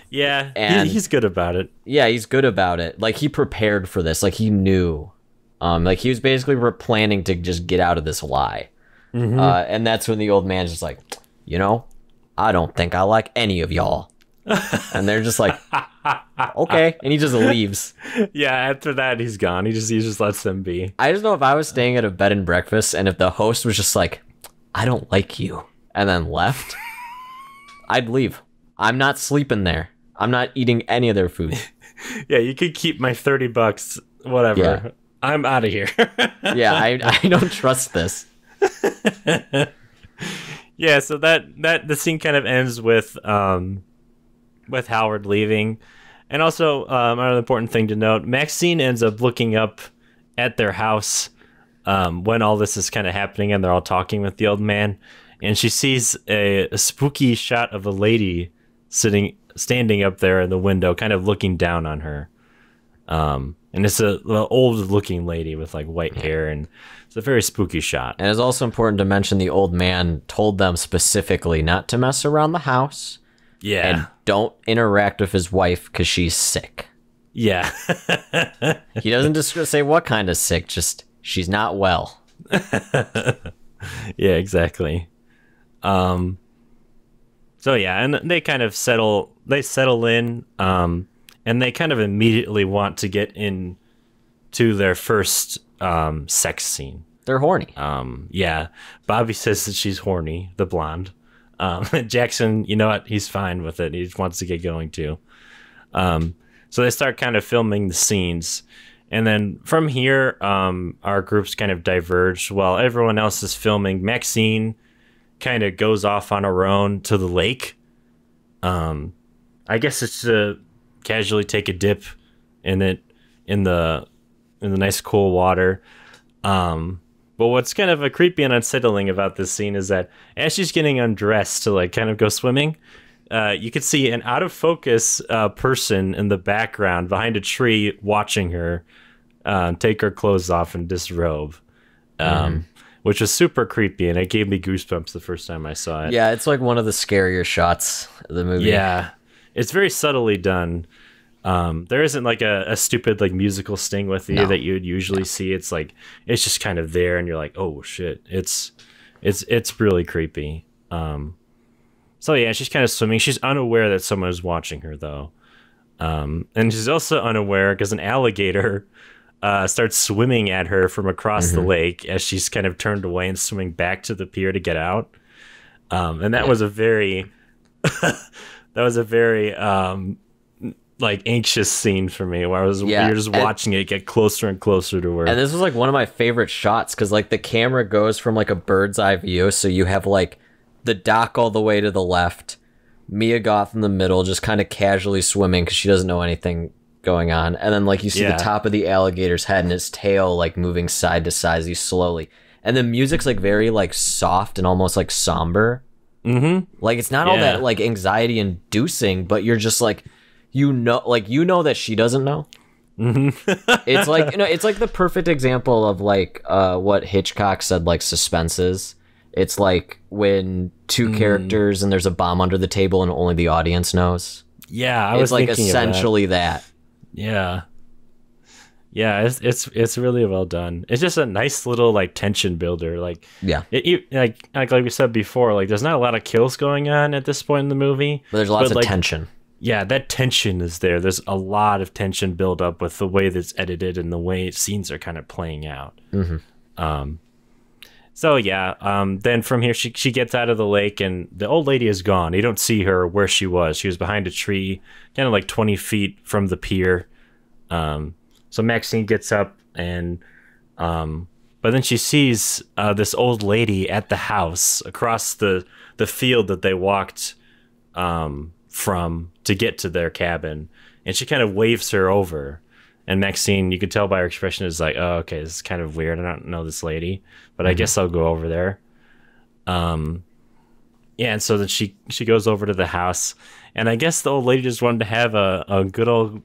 Yeah, and he's good about it. Yeah, he's good about it. Like, he prepared for this. Like, he knew. Like, he was basically planning to just get out of this lie. And that's when the old man's just like, I don't think I like any of y'all. And they're just like, okay. And he just leaves. Yeah, after that, he's gone. He just lets them be. I just know if I was staying at a bed and breakfast and if the host was just like, I don't like you and then left, I'd leave. I'm not sleeping there. I'm not eating any of their food. Yeah, you could keep my $30, whatever. Yeah. I'm out of here. Yeah, I don't trust this. Yeah, so that the scene kind of ends with Howard leaving. And also, another important thing to note, Maxine ends up looking up at their house when all this is kind of happening and they're all talking with the old man. And she sees a spooky shot of a lady standing up there in the window, kind of looking down on her. And it's an old-looking lady with, like, white hair, and it's a very spooky shot. And it's also important to mention the old man told them specifically not to mess around the house. Yeah. And don't interact with his wife because she's sick. Yeah. He doesn't just say what kind of sick, just she's not well. Yeah, exactly. So yeah, and they kind of settle in, and they kind of immediately want to get into their first sex scene. They're horny. Yeah. Bobby says that she's horny, the blonde. Jackson, you know what? He's fine with it. He just wants to get going too. So they start kind of filming the scenes. And then from here, our groups kind of diverge. While everyone else is filming, Maxine kind of goes off on her own to the lake. I guess it's to casually take a dip in the nice cool water. But what's kind of creepy and unsettling about this scene is that as she's getting undressed to like kind of go swimming, you could see an out of focus person in the background behind a tree watching her take her clothes off and disrobe, which was super creepy, and it gave me goosebumps the first time I saw it. Yeah, it's like one of the scarier shots of the movie. Yeah, it's very subtly done. There isn't like a stupid like musical sting with you that you'd usually see. It's like it's just kind of there, and you're like, oh shit, it's really creepy. So yeah, she's kind of swimming. She's unaware that someone is watching her though, and she's also unaware because an alligator starts swimming at her from across the lake as she's kind of turned away and swimming back to the pier to get out. And that was a very like anxious scene for me where you're just watching it get closer and closer to her. And this was like one of my favorite shots because like the camera goes from like a bird's eye view, so you have like the dock all the way to the left, Mia Goth in the middle just kind of casually swimming because she doesn't know anything going on, and then like you see the top of the alligator's head and its tail like moving side to side as you slowly, and the music's like very like soft and almost like somber. Like it's not all that like anxiety inducing, but you're just like you know that she doesn't know. It's like it's like the perfect example of like what Hitchcock said like suspense is. It's like when two characters and there's a bomb under the table and only the audience knows. Yeah, I was like thinking essentially that. Yeah, it's really well done. It's just a nice little like tension builder. Like like we said before, like there's not a lot of kills going on at this point in the movie, but there's lots of tension. Yeah, that tension is there. There's a lot of tension build up with the way that's edited and the way scenes are kind of playing out. So yeah, then from here she gets out of the lake and the old lady is gone. You don't see her where she was. She was behind a tree, kind of like 20 feet from the pier. So Maxine gets up and, but then she sees this old lady at the house across the field that they walked from to get to their cabin, and she kind of waves her over. And Maxine, you can tell by her expression, is like, oh, okay, this is kind of weird. I don't know this lady, but I guess I'll go over there. Yeah, and so then she goes over to the house, and I guess the old lady just wanted to have a good old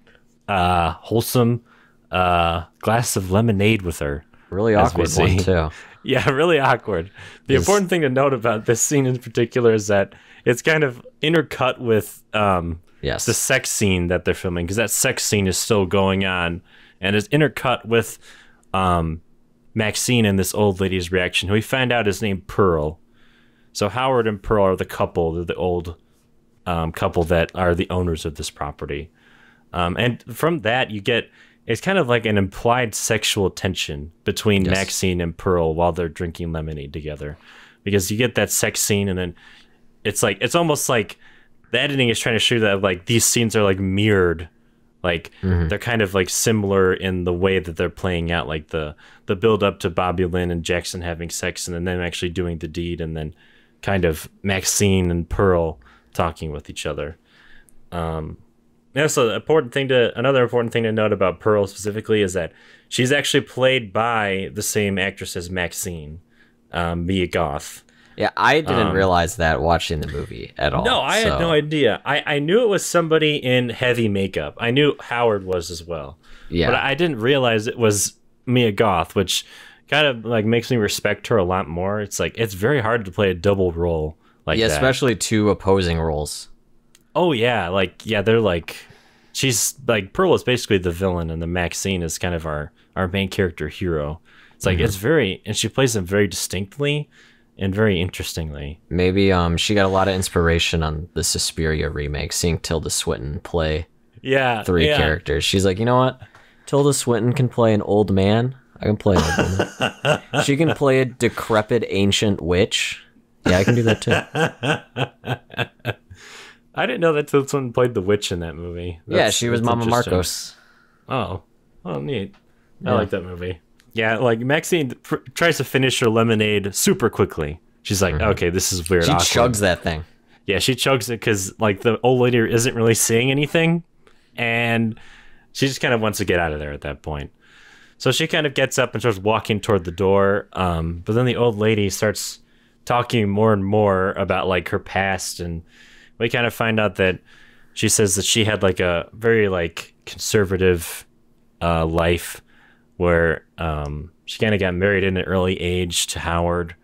wholesome glass of lemonade with her. Really awkward one, too. Yeah, really awkward. The important thing to note about this scene in particular is that it's kind of intercut with the sex scene that they're filming, because that sex scene is still going on, and it's intercut with Maxine and this old lady's reaction, who we find out is named Pearl. So Howard and Pearl are the couple. They're the old couple that are the owners of this property. And from that, you get, it's kind of like an implied sexual tension between Maxine and Pearl while they're drinking lemonade together, because you get that sex scene, and then it's almost like the editing is trying to show that like these scenes are like mirrored, like they're kind of like similar in the way that they're playing out, like the build up to Bobby Lynn and Jackson having sex, and then them actually doing the deed, and then kind of Maxine and Pearl talking with each other. So another important thing to note about Pearl specifically is that she's actually played by the same actress as Maxine, Mia Goth. Yeah, I didn't realize that watching the movie at all. No, I had no idea. I knew it was somebody in heavy makeup. I knew Howard was as well. Yeah. But I didn't realize it was Mia Goth, which kind of like makes me respect her a lot more. It's like it's very hard to play a double role like that. Especially two opposing roles. Oh yeah, they're like she's like Pearl is basically the villain, and the Maxine is kind of our main character hero. It's like it's very, and she plays them very distinctly and very interestingly. Maybe she got a lot of inspiration on the Suspiria remake, seeing Tilda Swinton play three characters. She's like, you know what? Tilda Swinton can play an old man. I can play an old woman. She can play a decrepit ancient witch. Yeah, I can do that too. I didn't know that Tilda Swinton played the witch in that movie. She was Mama Marcos. Oh, neat. I like that movie. Yeah, like Maxine tries to finish her lemonade super quickly. She's like, okay, this is weird. She chugs that thing. Yeah, she chugs it because like the old lady isn't really saying anything, and she just kind of wants to get out of there at that point. So she kind of gets up and starts walking toward the door, but then the old lady starts talking more and more about like her past, and we kind of find out that she says that she had like a very like conservative life where she kind of got married in an early age to Howard.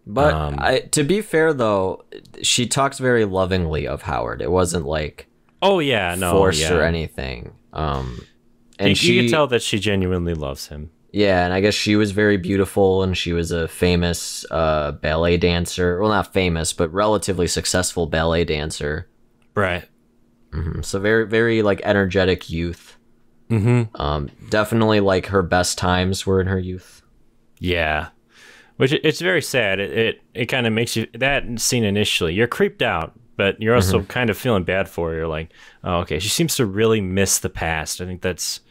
But to be fair, though, she talks very lovingly of Howard. It wasn't like forced or anything. And you can tell that she genuinely loves him. Yeah, and I guess she was very beautiful, and she was a famous ballet dancer. Well, not famous, but relatively successful ballet dancer. Right. So very, very like energetic youth. Definitely like her best times were in her youth. Yeah. Which it's very sad. It kind of makes you, that scene initially, you're creeped out, but you're also kind of feeling bad for her. You're like, oh, okay, she seems to really miss the past. I think that's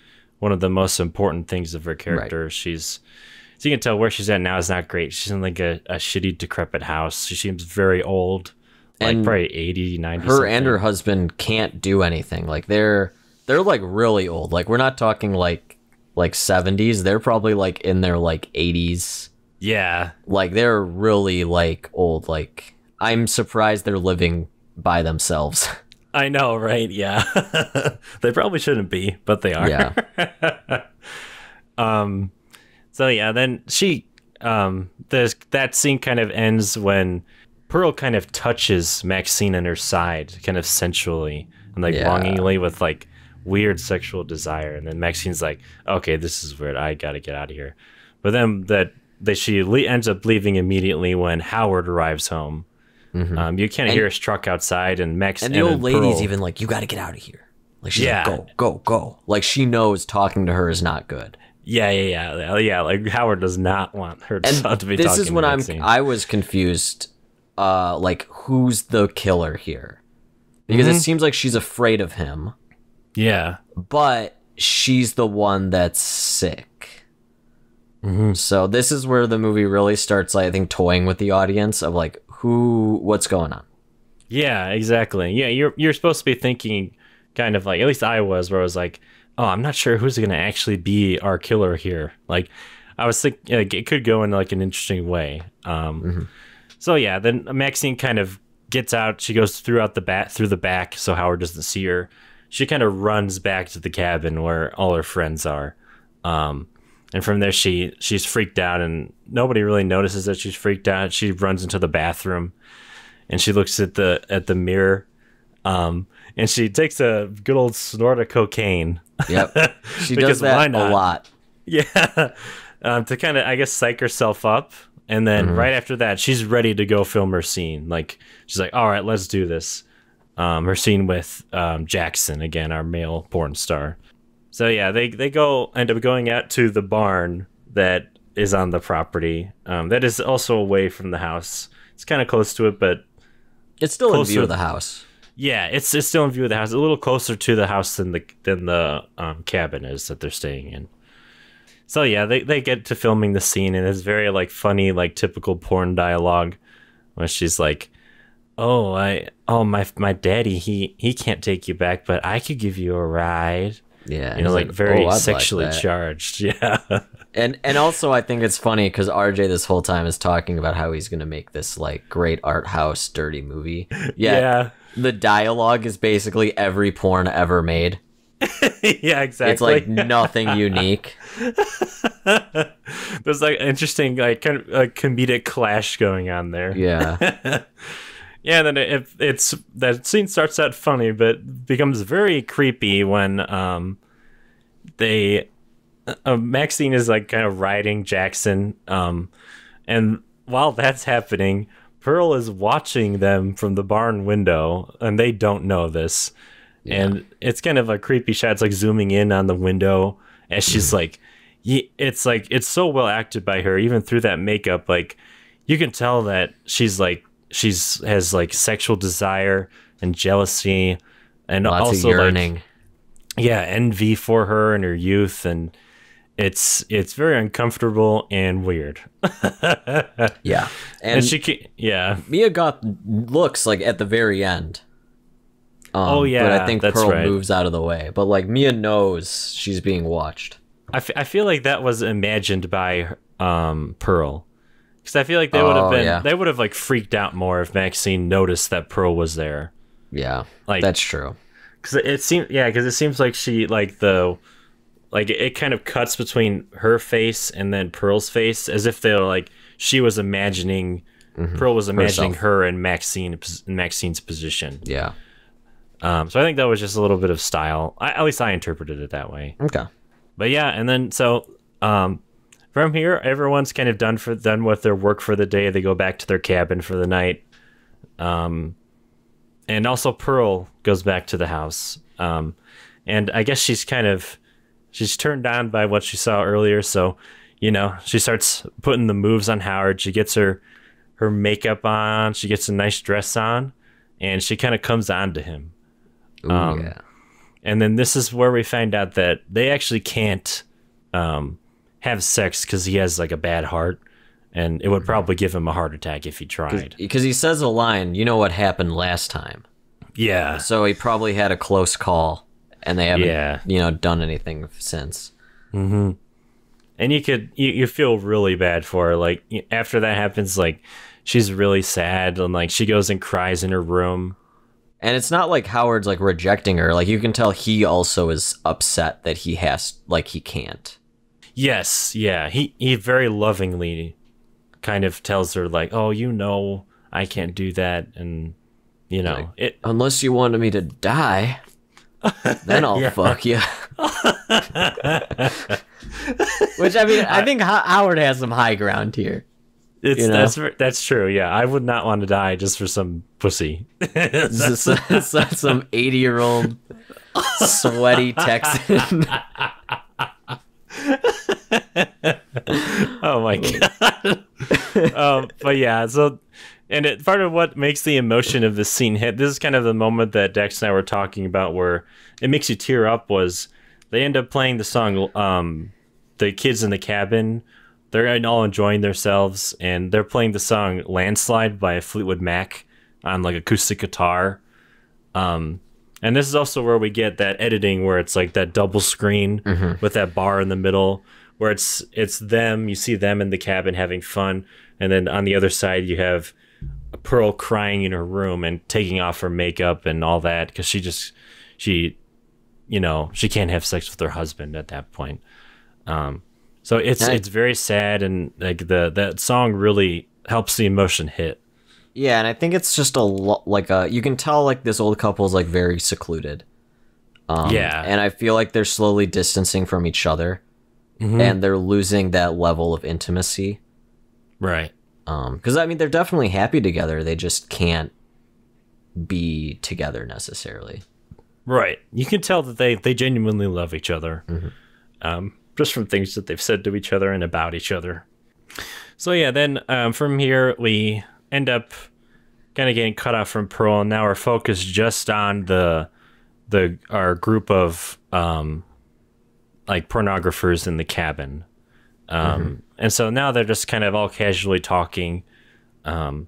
one of the most important things of her character. Right. So you can tell where she's at now is not great. She's in like a shitty, decrepit house. She seems very old, like and probably 80, 90 Her something. And her husband can't do anything. Like they're like really old. Like we're not talking like 70s. They're probably like in their like 80s. Yeah. Like they're really like old. Like I'm surprised they're living by themselves. I know, right? Yeah. They probably shouldn't be, but they are. Yeah. So yeah, then she that scene kind of ends when Pearl kind of touches Maxine on her side, kind of sensually and like longingly with like weird sexual desire, and then Maxine's like, okay, this is weird, I gotta get out of here. But then she ends up leaving immediately when Howard arrives home. You can't hear his truck outside, and Max and the old lady's even like, you gotta get out of here. Like she's like, go. Like she knows talking to her is not good. Yeah. Like Howard does not want her to be talking to Maxine. This is when I was confused. Like who's the killer here? Because it seems like she's afraid of him. Yeah, but she's the one that's sick. So this is where the movie really starts, I think, toying with the audience of like what's going on. Yeah, exactly. Yeah, you're supposed to be thinking kind of like, at least I was, where I was like, oh, I'm not sure who's going to actually be our killer here. Like I was thinking like, it could go in like an interesting way. So yeah, then Maxine kind of gets out. She goes through the back so Howard doesn't see her. She kind of runs back to the cabin where all her friends are. And from there, she's freaked out, and nobody really notices that she's freaked out. She runs into the bathroom, and she looks at the mirror, and she takes a good old snort of cocaine. Yep, she does that a lot. Yeah, to kind of, I guess, psych herself up, and then right after that, she's ready to go film her scene. Like she's like, all right, let's do this. Her scene with Jackson, again, our male porn star. So yeah, they end up going out to the barn that is on the property. That is also away from the house. It's kind of close to it, but it's still in view of the house. Yeah, it's still in view of the house. A little closer to the house than the cabin is that they're staying in. So yeah, they get to filming the scene, and it's very like funny, like typical porn dialogue, where she's like, my daddy, he can't take you back, but I could give you a ride. Yeah, you know, like very sexually charged. Yeah. And also I think it's funny because RJ this whole time is talking about how he's gonna make this like great art house dirty movie. Yeah. The dialogue is basically every porn ever made. Yeah, exactly. It's like nothing unique. There's like interesting like kind of a comedic clash going on there. Yeah. Yeah, then it's that scene starts out funny, but becomes very creepy when Maxine is like kind of riding Jackson, and while that's happening, Pearl is watching them from the barn window, and they don't know this. Yeah. And it's kind of a creepy shot. It's like zooming in on the window as she's like, it's so well acted by her, even through that makeup. Like you can tell that she's has like sexual desire and jealousy, and lots also of yearning. Like, yeah, envy for her and her youth, and it's very uncomfortable and weird. Yeah, and Mia Goth looks like at the very end. But I think Pearl moves out of the way. But like Mia knows she's being watched. I feel like that was imagined by Pearl, because I feel like they would have been they would have like freaked out more if Maxine noticed that Pearl was there. Yeah, like that's true. Because it seems like she it kind of cuts between her face and then Pearl's face, as if they're like she was imagining Pearl was imagining her in Maxine's position. Yeah. So I think that was just a little bit of style. At least I interpreted it that way. Okay. But yeah, and then so from here, everyone's kind of done with their work for the day. They go back to their cabin for the night. And also Pearl goes back to the house. And I guess she's turned on by what she saw earlier. So, she starts putting the moves on Howard. She gets her makeup on. She gets a nice dress on, and she kind of comes on to him. Ooh, yeah. And then this is where we find out that they actually can't have sex because he has like a bad heart, and it would probably give him a heart attack if he tried. Because he says a line, you know what happened last time. Yeah. So he probably had a close call, and they haven't, done anything since. Mm-hmm. And you feel really bad for her. Like after that happens, like she's really sad, and like she goes and cries in her room. And it's not like Howard's like rejecting her. Like you can tell he also is upset that he can't. Yes, yeah. He very lovingly kind of tells her like, "Oh, I can't do that," and like, unless you wanted me to die, then I'll fuck you. Which I think Howard has some high ground here. That's true. Yeah, I would not want to die just for some pussy. Some 80-year-old sweaty Texan. Oh my god. But yeah, so part of what makes the emotion of the scene hit. This is kind of the moment that Dex and I were talking about, where it makes you tear up. Was they end up playing the song, the kids in the cabin. They're all enjoying themselves, and they're playing the song "Landslide" by Fleetwood Mac on like acoustic guitar. And this is also where we get that editing, where it's like that double screen with that bar in the middle, where it's them. You see them in the cabin having fun, and then on the other side you have Pearl crying in her room and taking off her makeup and all that because she can't have sex with her husband at that point. So it's very sad, and like that song really helps the emotion hit. Yeah, and I think it's just you can tell like this old couple is like very secluded. And I feel like they're slowly distancing from each other, and they're losing that level of intimacy. Right. Because they're definitely happy together. They just can't be together necessarily. Right. You can tell that they genuinely love each other. Just from things that they've said to each other and about each other. So yeah, then from here we end up kind of getting cut off from Pearl, and now we're focused just on our group of like pornographers in the cabin. And so now they're just kind of all casually talking. And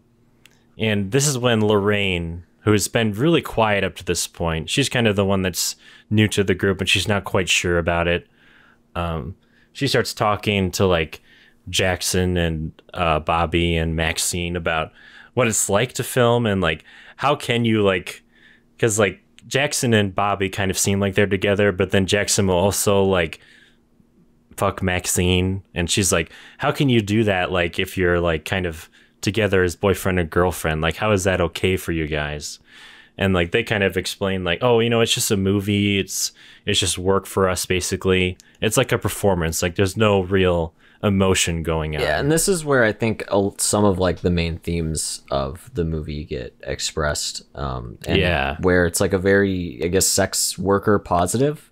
this is when Lorraine, who's been really quiet up to this point, she's kind of the one that's new to the group and she's not quite sure about it. She starts talking to like Jackson and Bobby and Maxine about what it's like to film and like how can you like, because like Jackson and Bobby kind of seem like they're together, but then Jackson will also like fuck Maxine, and she's like, how can you do that like if you're like kind of together as boyfriend and girlfriend? Like, how is that okay for you guys? And like they kind of explain like, oh, you know, it's just a movie, it's just work for us basically. It's like a performance, like there's no real emotion going on. Yeah, and this is where I think some of like the main themes of the movie get expressed. And where it's like a very, I guess, sex worker positive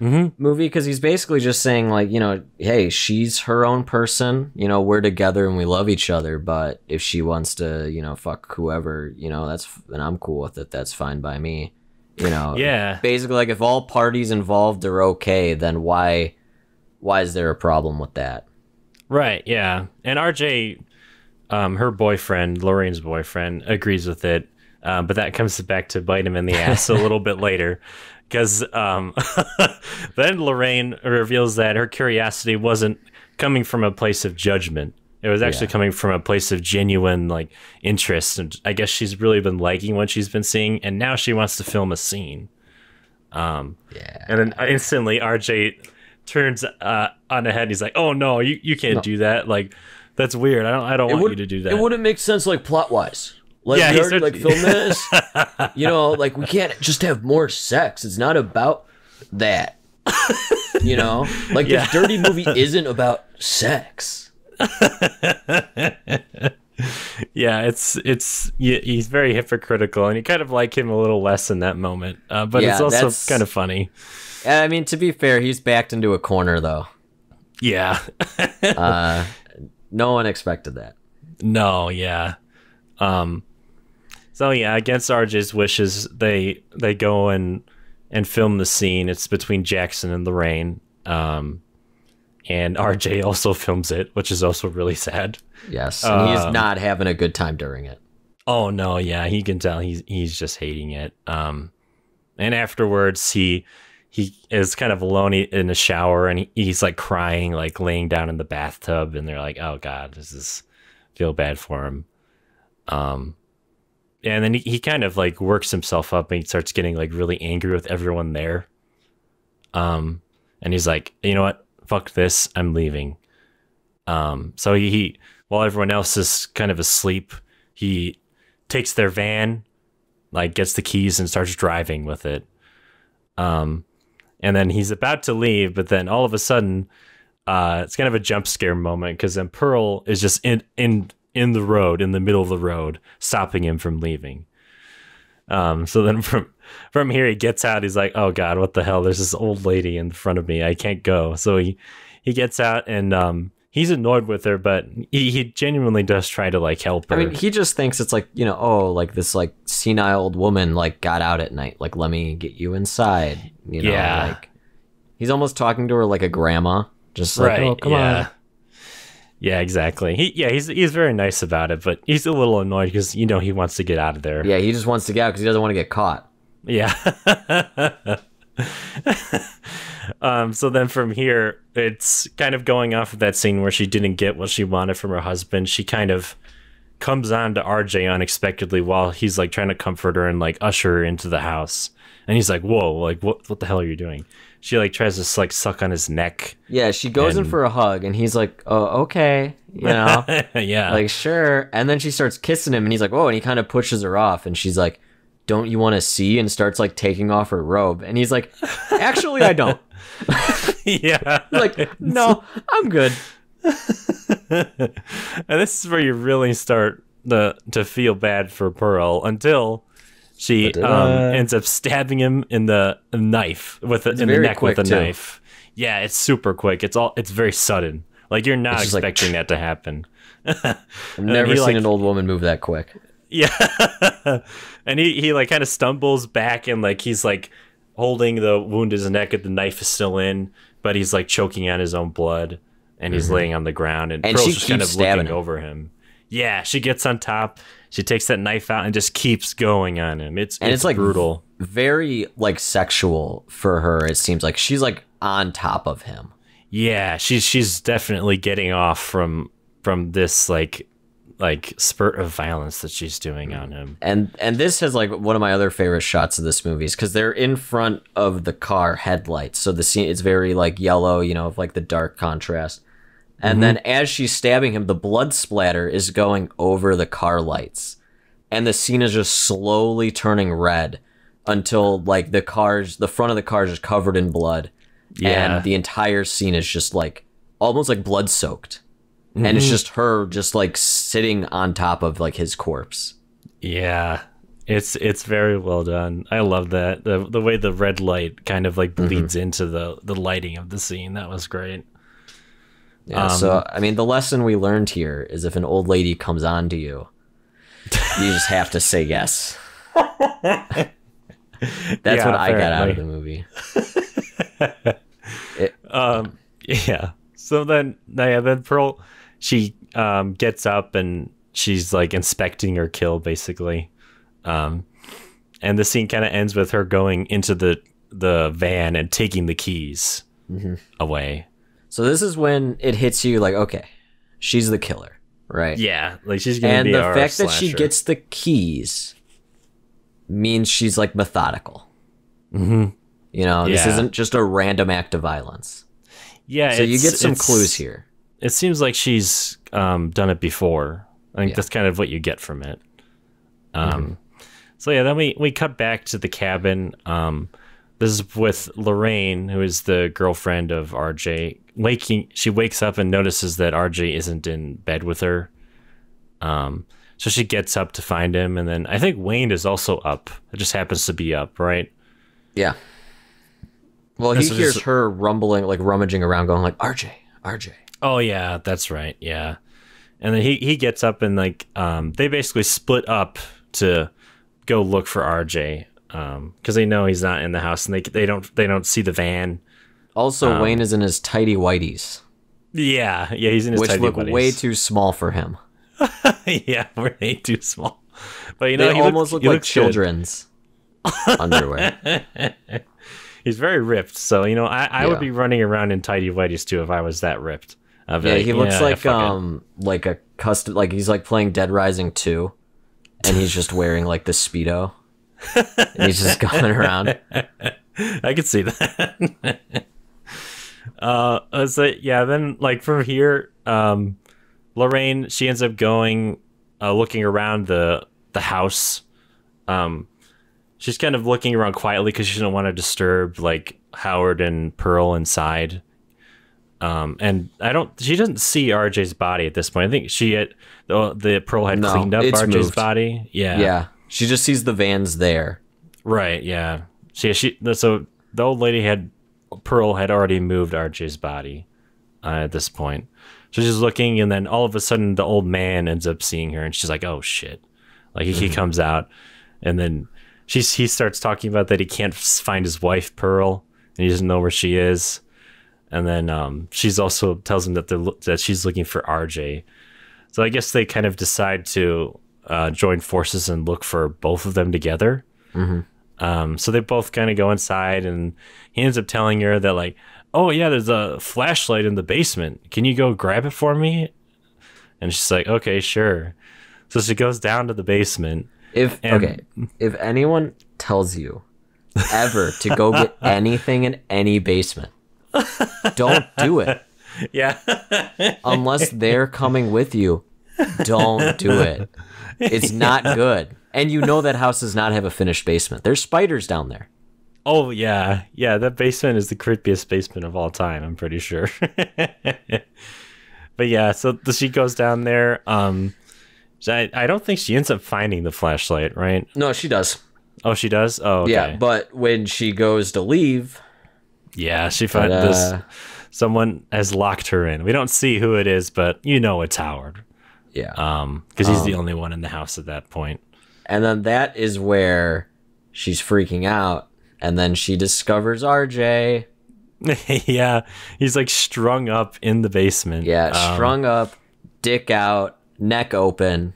movie, because he's basically just saying like, you know, hey, she's her own person, you know, we're together and we love each other, but if she wants to, you know, fuck whoever, you know, and I'm cool with it, that's fine by me, you know. Yeah, basically like if all parties involved are okay, then why is there a problem with that? Right, yeah. And RJ, her boyfriend, Lorraine's boyfriend, agrees with it, but that comes back to bite him in the ass a little bit later, because then Lorraine reveals that her curiosity wasn't coming from a place of judgment. It was actually coming from a place of genuine like interest, and I guess she's really been liking what she's been seeing, and now she wants to film a scene. And then instantly RJ turns on the head. He's like, "Oh no, you can't do that. Like, that's weird. I don't want you to do that. It wouldn't make sense, like plot wise. Like, we already like film this. You know, like we can't just have more sex. It's not about that. You know, like this dirty movie isn't about sex." He's very hypocritical, and you kind of like him a little less in that moment. But it's also kind of funny. I mean, to be fair, he's backed into a corner, though. Yeah. No one expected that. No, yeah. So, yeah, against RJ's wishes, they go and film the scene. It's between Jackson and Lorraine. And RJ also films it, which is also really sad. Yes, and he's not having a good time during it. Oh, no, yeah, he can tell he's just hating it. And afterwards, he is kind of alone in the shower, and he's like crying, like laying down in the bathtub, and they're like, oh God, feel bad for him. And then he kind of like works himself up, and he starts getting like really angry with everyone there. And he's like, you know what? Fuck this. I'm leaving. So he while everyone else is kind of asleep, he takes their van, like gets the keys and starts driving with it. And then he's about to leave, but then all of a sudden, it's kind of a jump scare moment, because then Pearl is just in the road, in the middle of the road, stopping him from leaving. So then from here, he gets out. He's like, oh God, what the hell? There's this old lady in front of me. I can't go. So he gets out, and he's annoyed with her, but he genuinely does try to like help her. I mean, he just thinks it's like, you know, oh, like this like senile old woman like got out at night. Like, let me get you inside. You know, like he's almost talking to her like a grandma. Just like, oh, come on. Yeah, exactly. He's very nice about it, but he's a little annoyed because, you know, he wants to get out of there. Yeah, he just wants to get out because he doesn't want to get caught. Yeah. So then from here, it's kind of going off of that scene where she didn't get what she wanted from her husband. She kind of comes on to RJ unexpectedly while he's like trying to comfort her and like usher her into the house. And he's like, whoa, like what the hell are you doing? She like tries to like suck on his neck. Yeah, she goes in for a hug, and he's like, oh, okay, you know. Yeah. Like, sure. And then she starts kissing him, and he's like, oh, and he kind of pushes her off, and she's like, don't you want to see? And starts like taking off her robe. And he's like, actually, I don't. Yeah. Like, no, I'm good. And this is where you really start to feel bad for Pearl until she ends up stabbing him in the knife in the neck with a knife. Yeah, it's super quick. It's very sudden. Like you're not expecting that to happen. I've never seen an old woman move that quick. Yeah. And he like kind of stumbles back and like he's like holding the wound in his neck and the knife is still in, but he's like choking on his own blood and he's laying on the ground and Pearl's just kind of looking over him. Yeah, she gets on top. She takes that knife out and just keeps going on him. It's like brutal. Very like sexual for her. It seems like she's like on top of him. Yeah, she's definitely getting off from this like spurt of violence that she's doing on him. And this has like one of my other favorite shots of this movie is because they're in front of the car headlights, so the scene is very like yellow, you know, like the dark contrast. And then as she's stabbing him, the blood splatter is going over the car lights. And the scene is just slowly turning red until like the front of the car is just covered in blood. Yeah. And the entire scene is just like almost like blood soaked. And it's just her just like sitting on top of like his corpse. Yeah. It's very well done. I love that. The way the red light kind of like bleeds into the lighting of the scene. That was great. Yeah, so, I mean, the lesson we learned here is if an old lady comes on to you, you just have to say yes. That's what I got out of the movie. Yeah. So then Pearl, she gets up and she's like inspecting her kill, basically. And the scene kind of ends with her going into the van and taking the keys away. So this is when it hits you like, okay, she's the killer, right? Yeah, like she's gonna be our And the fact that slasher. she gets the keys means she's like methodical. You know, this isn't just a random act of violence. Yeah, so you get some clues here. It seems like she's done it before. I think that's kind of what you get from it. So yeah, then we cut back to the cabin. This is with Lorraine, who is the girlfriend of RJ. She wakes up and notices that RJ isn't in bed with her. So she gets up to find him, and then I think Wayne is also up. It just happens to be up, right? Yeah. Well, he hears her rumbling, like rummaging around, going like, RJ. Oh yeah, that's right. Yeah. And then he gets up and like they basically split up to go look for RJ. Because they know he's not in the house, and they don't see the van. Also, Wayne is in his tighty whities. Yeah, he's in his tighty whities, which look way too small for him. Yeah, way too small. But you know, they he almost look like children's underwear. He's very ripped, so you know, I would be running around in tighty whities too if I was that ripped. He looks like a custom, like he's like playing Dead Rising 2, and he's just wearing like the Speedo. And he's just going around. I could see that. Then like from here, Lorraine, she ends up going looking around the house. She's kind of looking around quietly because she doesn't want to disturb like Howard and Pearl inside. And she doesn't see RJ's body at this point. I think the Pearl had cleaned up RJ's moved. Body. Yeah. She just sees the vans there. Right, yeah. So the old lady Pearl had already moved RJ's body at this point. So she's looking, and then all of a sudden the old man ends up seeing her, and she's like, oh shit. Like he comes out, and then he starts talking about that he can't find his wife, Pearl, and he doesn't know where she is. And then she's also tells him that she's looking for RJ. So I guess they kind of decide to join forces and look for both of them together. So they both kind of go inside, and he ends up telling her that like, oh yeah, there's a flashlight in the basement. Can you go grab it for me? And she's like, okay, sure. So she goes down to the basement. If anyone tells you ever to go get anything in any basement, don't do it. Yeah. Unless they're coming with you, don't do it. It's not good. And you know that house does not have a finished basement. There's spiders down there. Oh, yeah. Yeah, that basement is the creepiest basement of all time, I'm pretty sure. But yeah, so she goes down there. I don't think she ends up finding the flashlight, right? No, she does. Oh, she does? Oh, okay. Yeah, but when she goes to leave... Yeah, she finds this. someone has locked her in. We don't see who it is, but you know it's Howard. Yeah. Because he's the only one in the house at that point. And then that is where she's freaking out, and then she discovers RJ. Yeah, he's like strung up in the basement. Yeah, strung up, dick out, neck open.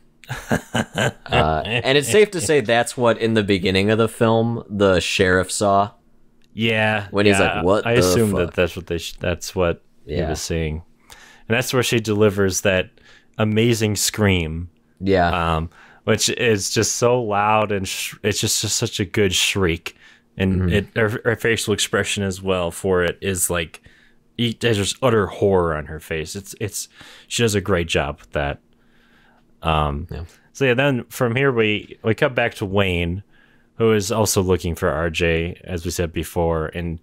And it's safe to say that's what in the beginning of the film the sheriff saw. Yeah, when he's like, "What?" I assume that that's what he was seeing, and that's where she delivers that amazing scream. Yeah, which is just so loud, and it's just such a good shriek. And her facial expression as well for it is like, there's just utter horror on her face. She does a great job with that. So yeah, then from here we cut back to Wayne, who is also looking for RJ, as we said before, and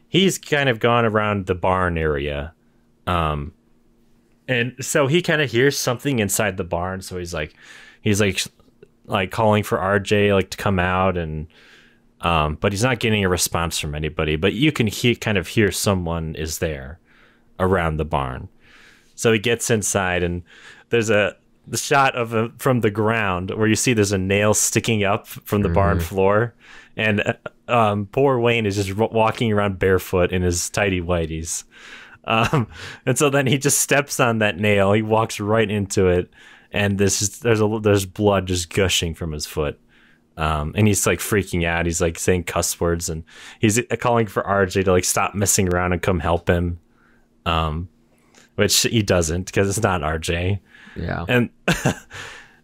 he's kind of gone around the barn area, and so he kind of hears something inside the barn. So he's like calling for RJ like to come out, and but he's not getting a response from anybody. But you can kind of hear someone is there around the barn. So he gets inside, and there's the shot of from the ground where you see there's a nail sticking up from the barn floor, and poor Wayne is just walking around barefoot in his tidy whities. And so then he just steps on that nail. He walks right into it, and there's blood just gushing from his foot. And he's like freaking out. He's like saying cuss words, and he's calling for RJ to like stop messing around and come help him. Which he doesn't, because it's not RJ. Yeah. And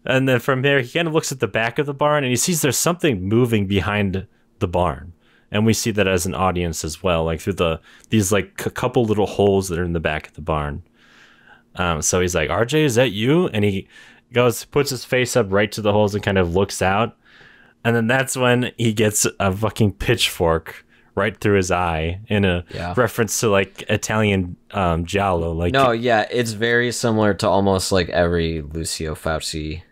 and then from there, he kind of looks at the back of the barn, and he sees there's something moving behind the barn. And we see that as an audience as well, like through these like couple little holes that are in the back of the barn. So he's like, RJ, is that you? And he puts his face up right to the holes and kind of looks out. And then that's when he gets a fucking pitchfork right through his eye in a reference to like Italian giallo. Like, no, yeah, it's very similar to almost like every Lucio Fulci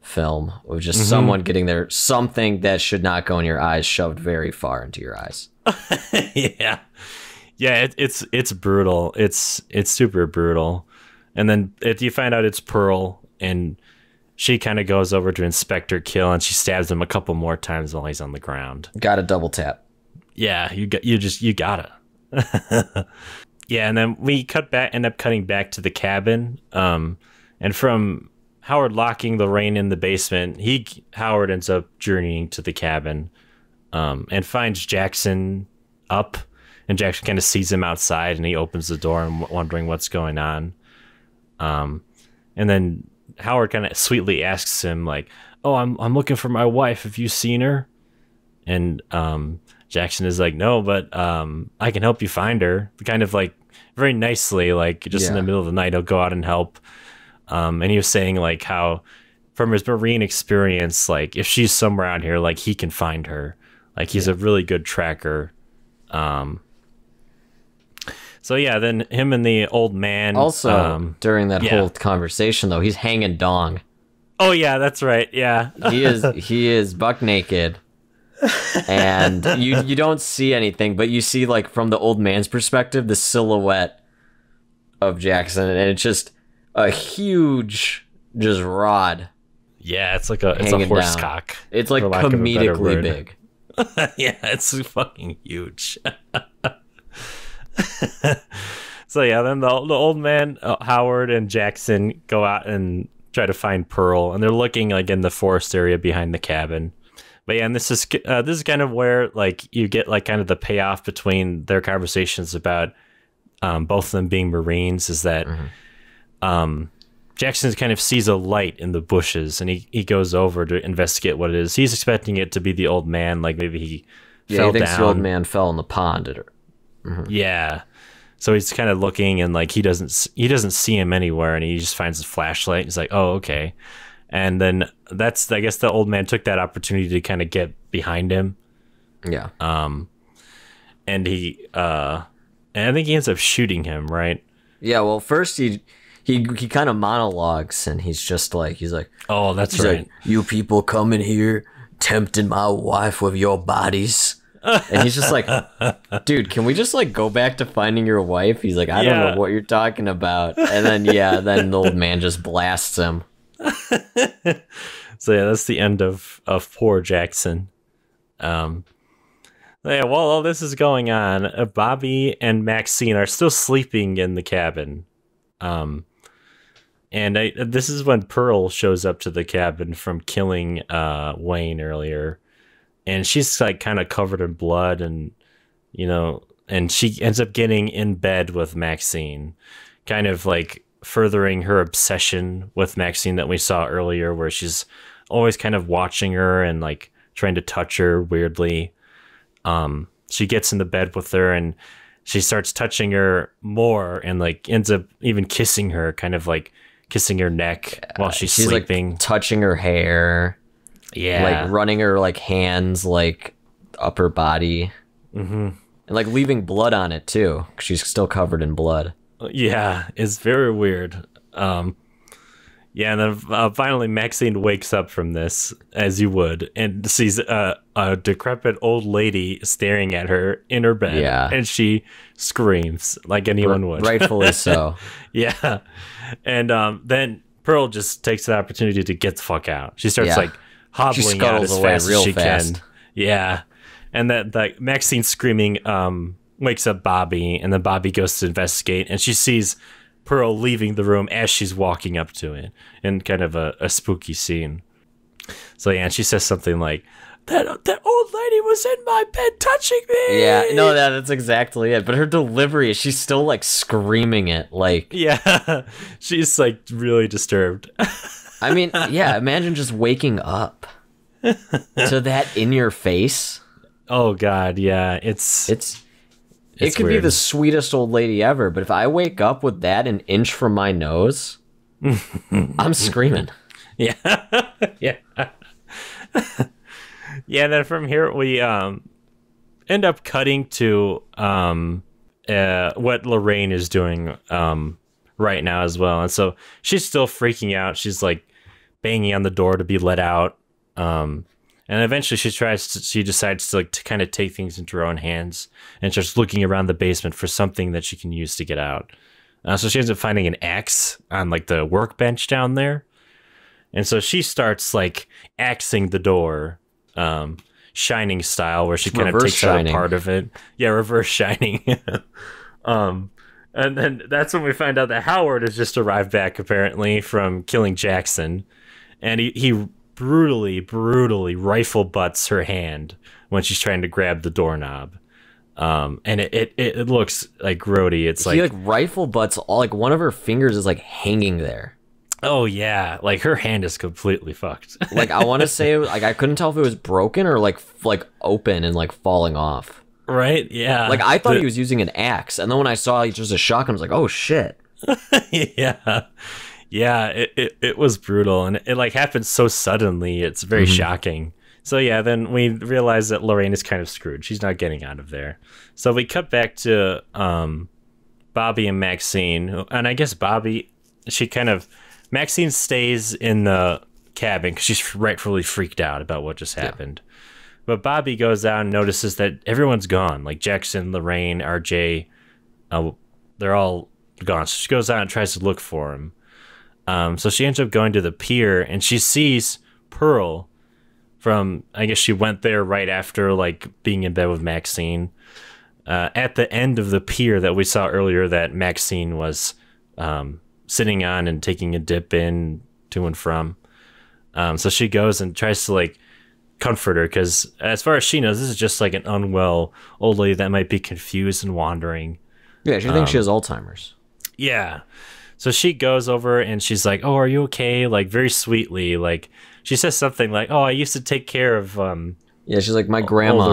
film, with just someone getting something that should not go in your eyes shoved very far into your eyes. yeah, it's brutal. It's super brutal. And then you find out it's Pearl, and she kind of goes over to Inspector Kill, and she stabs him a couple more times while he's on the ground. Got a double tap. Yeah, you gotta. Yeah, and then we end up cutting back to the cabin. And from Howard locking Lorraine in the basement, Howard ends up journeying to the cabin, and finds Jackson up, and Jackson kind of sees him outside, and he opens the door and wondering what's going on. And then Howard kind of sweetly asks him like, "Oh, I'm looking for my wife. Have you seen her?" And Jackson is like, "No, but I can help you find her." Kind of like very nicely, like just in the middle of the night, he'll go out and help. And he was saying like how from his Marine experience, like if she's somewhere out here, like he can find her. Like he's a really good tracker. So yeah, then him and the old man. Also, during that whole conversation, though, he's hanging dong. Oh yeah, that's right. Yeah, he is buck naked, and you don't see anything, but you see like from the old man's perspective, the silhouette of Jackson, and it's just a huge rod. Yeah, it's a horse cock. It's like comedically big. Yeah, it's fucking huge. So yeah, then the old man, Howard and Jackson go out and try to find Pearl, and they're looking like in the forest area behind the cabin. But yeah, and this is kind of where like you get like kind of the payoff between their conversations about both of them being Marines, is that Jackson kind of sees a light in the bushes, and he goes over to investigate what it is. He's expecting it to be the old man, like maybe he fell thinks down. The old man fell in the pond. Yeah. So he's kind of looking, and like he doesn't see him anywhere, and he just finds his flashlight. He's like, "Oh, okay." And then I guess the old man took that opportunity to kind of get behind him. Yeah. And I think he ends up shooting him, right? Yeah, well, first he kind of monologues, and he's like, "Oh, that's right. Like, you people come in here tempting my wife with your bodies." And he's just like, dude, can we just like go back to finding your wife? He's like, I don't know what you're talking about. And then then the old man just blasts him. So yeah, that's the end of poor Jackson. Yeah, while all this is going on, Bobby and Maxine are still sleeping in the cabin. And this is when Pearl shows up to the cabin from killing Wayne earlier. And she's like kind of covered in blood, and and she ends up getting in bed with Maxine, kind of like furthering her obsession with Maxine that we saw earlier, where she's always kind of watching her and like trying to touch her weirdly. She gets in the bed with her and she starts touching her more and like ends up even kissing her, kind of like kissing her neck while she's sleeping. Like touching her hair. Yeah. Like running her like hands like up her body. Mm-hmm. And like leaving blood on it too, 'cause she's still covered in blood. Yeah, it's very weird. Yeah, and then finally Maxine wakes up from this, as you would, and sees a decrepit old lady staring at her in her bed. Yeah. And she screams like anyone would. Rightfully so. Yeah. And then Pearl just takes the opportunity to get the fuck out. She starts like hobbling out as fast as she can. Yeah. And that Maxine screaming wakes up Bobby, and then Bobby goes to investigate, and she sees Pearl leaving the room as she's walking up to it, in kind of a spooky scene. So yeah, and she says something like, that old lady was in my bed touching me. Yeah, no, that's exactly it. But her delivery, she's still like screaming it, like, yeah, she's like really disturbed. I mean, yeah, imagine just waking up to that in your face. Oh God, yeah, it could weird. Be the sweetest old lady ever, but if I wake up with that an inch from my nose, I'm screaming. Yeah. Yeah. Yeah, and then from here we end up cutting to what Lorraine is doing right now as well. And so she's still freaking out. She's like banging on the door to be let out. And eventually she decides to kind of take things into her own hands and starts looking around the basement for something that she can use to get out. So she ends up finding an axe on like the workbench down there. And so she starts like axing the door, Shining style, where she kind of takes out a part of it. Yeah, reverse Shining. And then that's when we find out that Howard has just arrived back apparently from killing Jackson. And he brutally rifle butts her hand when she's trying to grab the doorknob. And it looks like grody. It's he like rifle butts all, like one of her fingers is like hanging there. Oh yeah, like her hand is completely fucked. Like I want to say, like I couldn't tell if it was broken or like open and like falling off. Right? Yeah. Like I thought he was using an axe, and then when I saw just a shotgun, I was like, oh shit. Yeah. Yeah, it was brutal, and it like happened so suddenly. It's very shocking. So yeah, then we realize that Lorraine is kind of screwed. She's not getting out of there. So we cut back to Bobby and Maxine, and I guess Maxine stays in the cabin because she's rightfully freaked out about what just happened. Yeah. But Bobby goes out and notices that everyone's gone. Like Jackson, Lorraine, RJ, they're all gone. So she goes out and tries to look for him. So she ends up going to the pier, and she sees Pearl from, I guess she went there right after like being in bed with Maxine. At the end of the pier that we saw earlier that Maxine was sitting on and taking a dip in to and from. So she goes and tries to like comfort her, because as far as she knows, this is just like an unwell old lady that might be confused and wandering. Yeah, she thinks she has Alzheimer's. Yeah. So she goes over and she's like, oh, are you okay? Like very sweetly. Like she says something like, oh, I used to take care of yeah, she's like, my grandma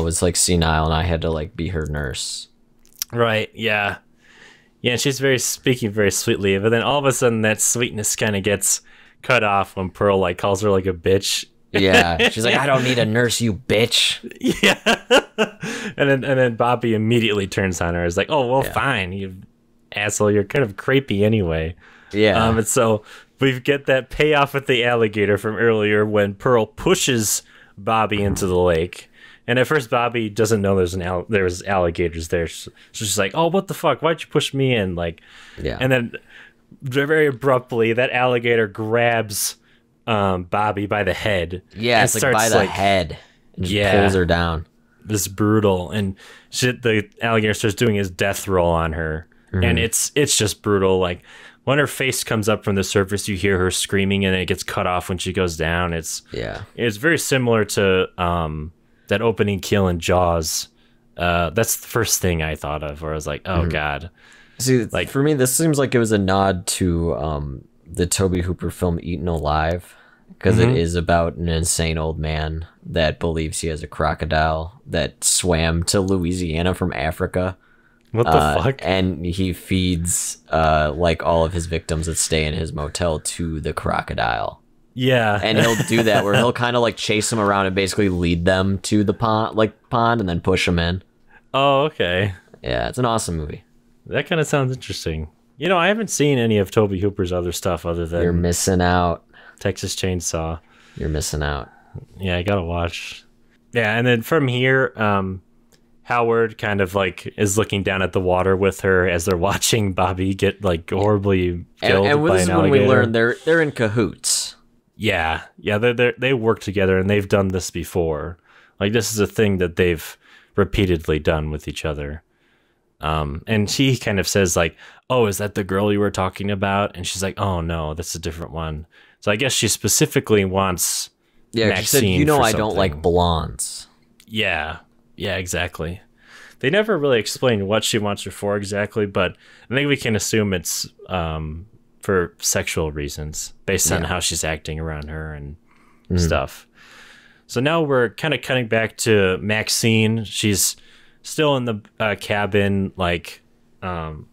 was like senile and I had to like be her nurse. Right, yeah. Yeah, and she's speaking very sweetly, but then all of a sudden that sweetness kind of gets cut off when Pearl like calls her like a bitch. Yeah, she's like, I don't need a nurse, you bitch. Yeah. and then Bobby immediately turns on her. Is like, oh well, fine, you asshole, you're kind of creepy anyway. Yeah. And so we get that payoff with the alligator from earlier when Pearl pushes Bobby into the lake, And at first, Bobby doesn't know there's alligators there. So she's like, "Oh, what the fuck? Why'd you push me in?" Like, yeah. And then very abruptly, that alligator grabs Bobby by the head. Yeah, it's like by the head. And just pulls her down. This brutal and shit. The alligator starts doing his death roll on her, and it's just brutal. Like when her face comes up from the surface, you hear her screaming, and it gets cut off when she goes down. It's very similar to that opening kill in Jaws. That's the first thing I thought of, where I was like, "Oh God." See, like for me, this seems like it was a nod to the Tobe Hooper film Eaten Alive, because it is about an insane old man that believes he has a crocodile that swam to Louisiana from Africa. What the fuck? And he feeds like all of his victims that stay in his motel to the crocodile. Yeah. And he'll do that where he'll kind of like chase them around and basically lead them to the pond and then push them in. Oh, okay. Yeah, it's an awesome movie. That kind of sounds interesting. You know, I haven't seen any of Tobe Hooper's other stuff other than... You're missing out. Texas Chainsaw. You're missing out. Yeah, I gotta watch. Yeah, and then from here, Howard kind of like is looking down at the water with her as they're watching Bobby get like horribly killed and by this an is when alligator. we learn they're in cahoots. Yeah, they work together and they've done this before. Like this is a thing that they've repeatedly done with each other. And she kind of says like, "Oh, is that the girl you were talking about?" And she's like, "Oh no, that's a different one." So I guess she specifically wants Maxine. She said, "You know, I don't something. like blondes." Yeah, exactly. They never really explain what she wants her for exactly, but I think we can assume it's for sexual reasons based on how she's acting around her and stuff. So now we're kind of cutting back to Maxine. She's still in the cabin, like kind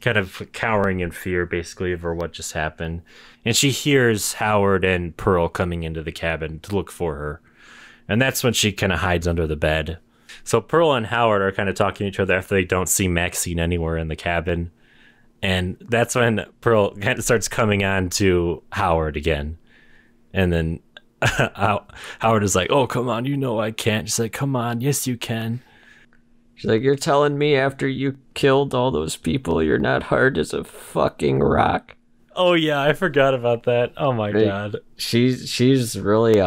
of cowering in fear basically over what just happened. And she hears Howard and Pearl coming into the cabin to look for her. And that's when she kind of hides under the bed. So Pearl and Howard are kind of talking to each other after they don't see Maxine anywhere in the cabin. And that's when Pearl kind of starts coming on to Howard again. And then Howard is like, "Oh, come on, you know I can't." She's like, "Come on, yes you can." She's like, "You're telling me after you killed all those people, you're not hard as a fucking rock?" Oh yeah, I forgot about that. Oh my God. She's really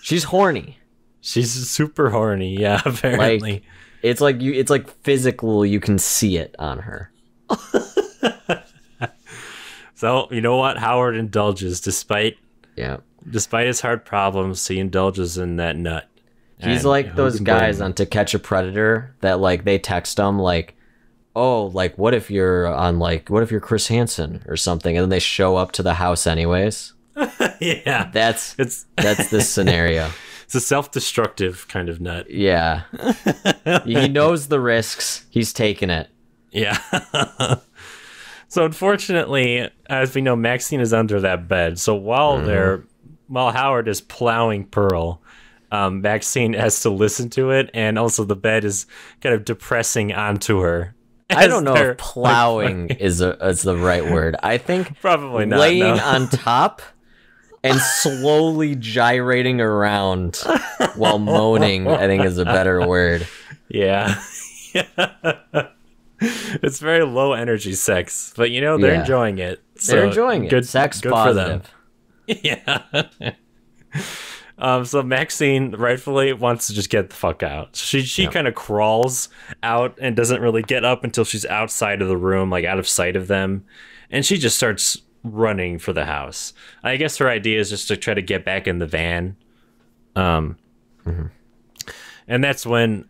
she's horny. She's super horny, yeah, apparently. Like, it's like physical, you can see it on her. So, you know what? Howard indulges despite his hard problems, he indulges in that nut. He's like those guys on To Catch a Predator that like they text him like, "Oh, like what if you're Chris Hansen or something," and then they show up to the house anyways. Yeah. That's this scenario. It's a self-destructive kind of nut. Yeah. He knows the risks. He's taking it. Yeah. So unfortunately, as we know, Maxine is under that bed. So while Howard is plowing Pearl, Maxine has to listen to it, and also the bed is kind of depressing onto her. I don't know if plowing is the right word. I think probably not. Laying on top and slowly gyrating around while moaning, I think, is a better word. Yeah. It's very low energy sex, but you know, they're enjoying it. So they're enjoying it. Good sex positive. For them. Yeah. So Maxine rightfully wants to just get the fuck out. She kind of crawls out and doesn't really get up until she's outside of the room, like out of sight of them. And she just starts running for the house. I guess her idea is just to try to get back in the van. And that's when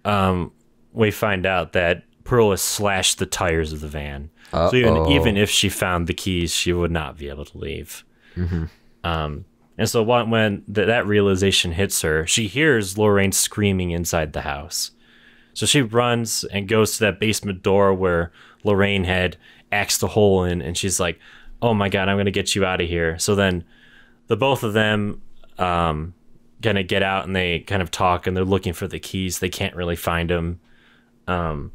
we find out that Pearl has slashed the tires of the van. So even if she found the keys, she would not be able to leave. And so when that realization hits her, she hears Lorraine screaming inside the house. So she runs and goes to that basement door where Lorraine had axed a hole in, and she's like, "Oh my God, I'm going to get you out of here." So then the both of them kind of get out and they kind of talk, and they're looking for the keys. They can't really find them. And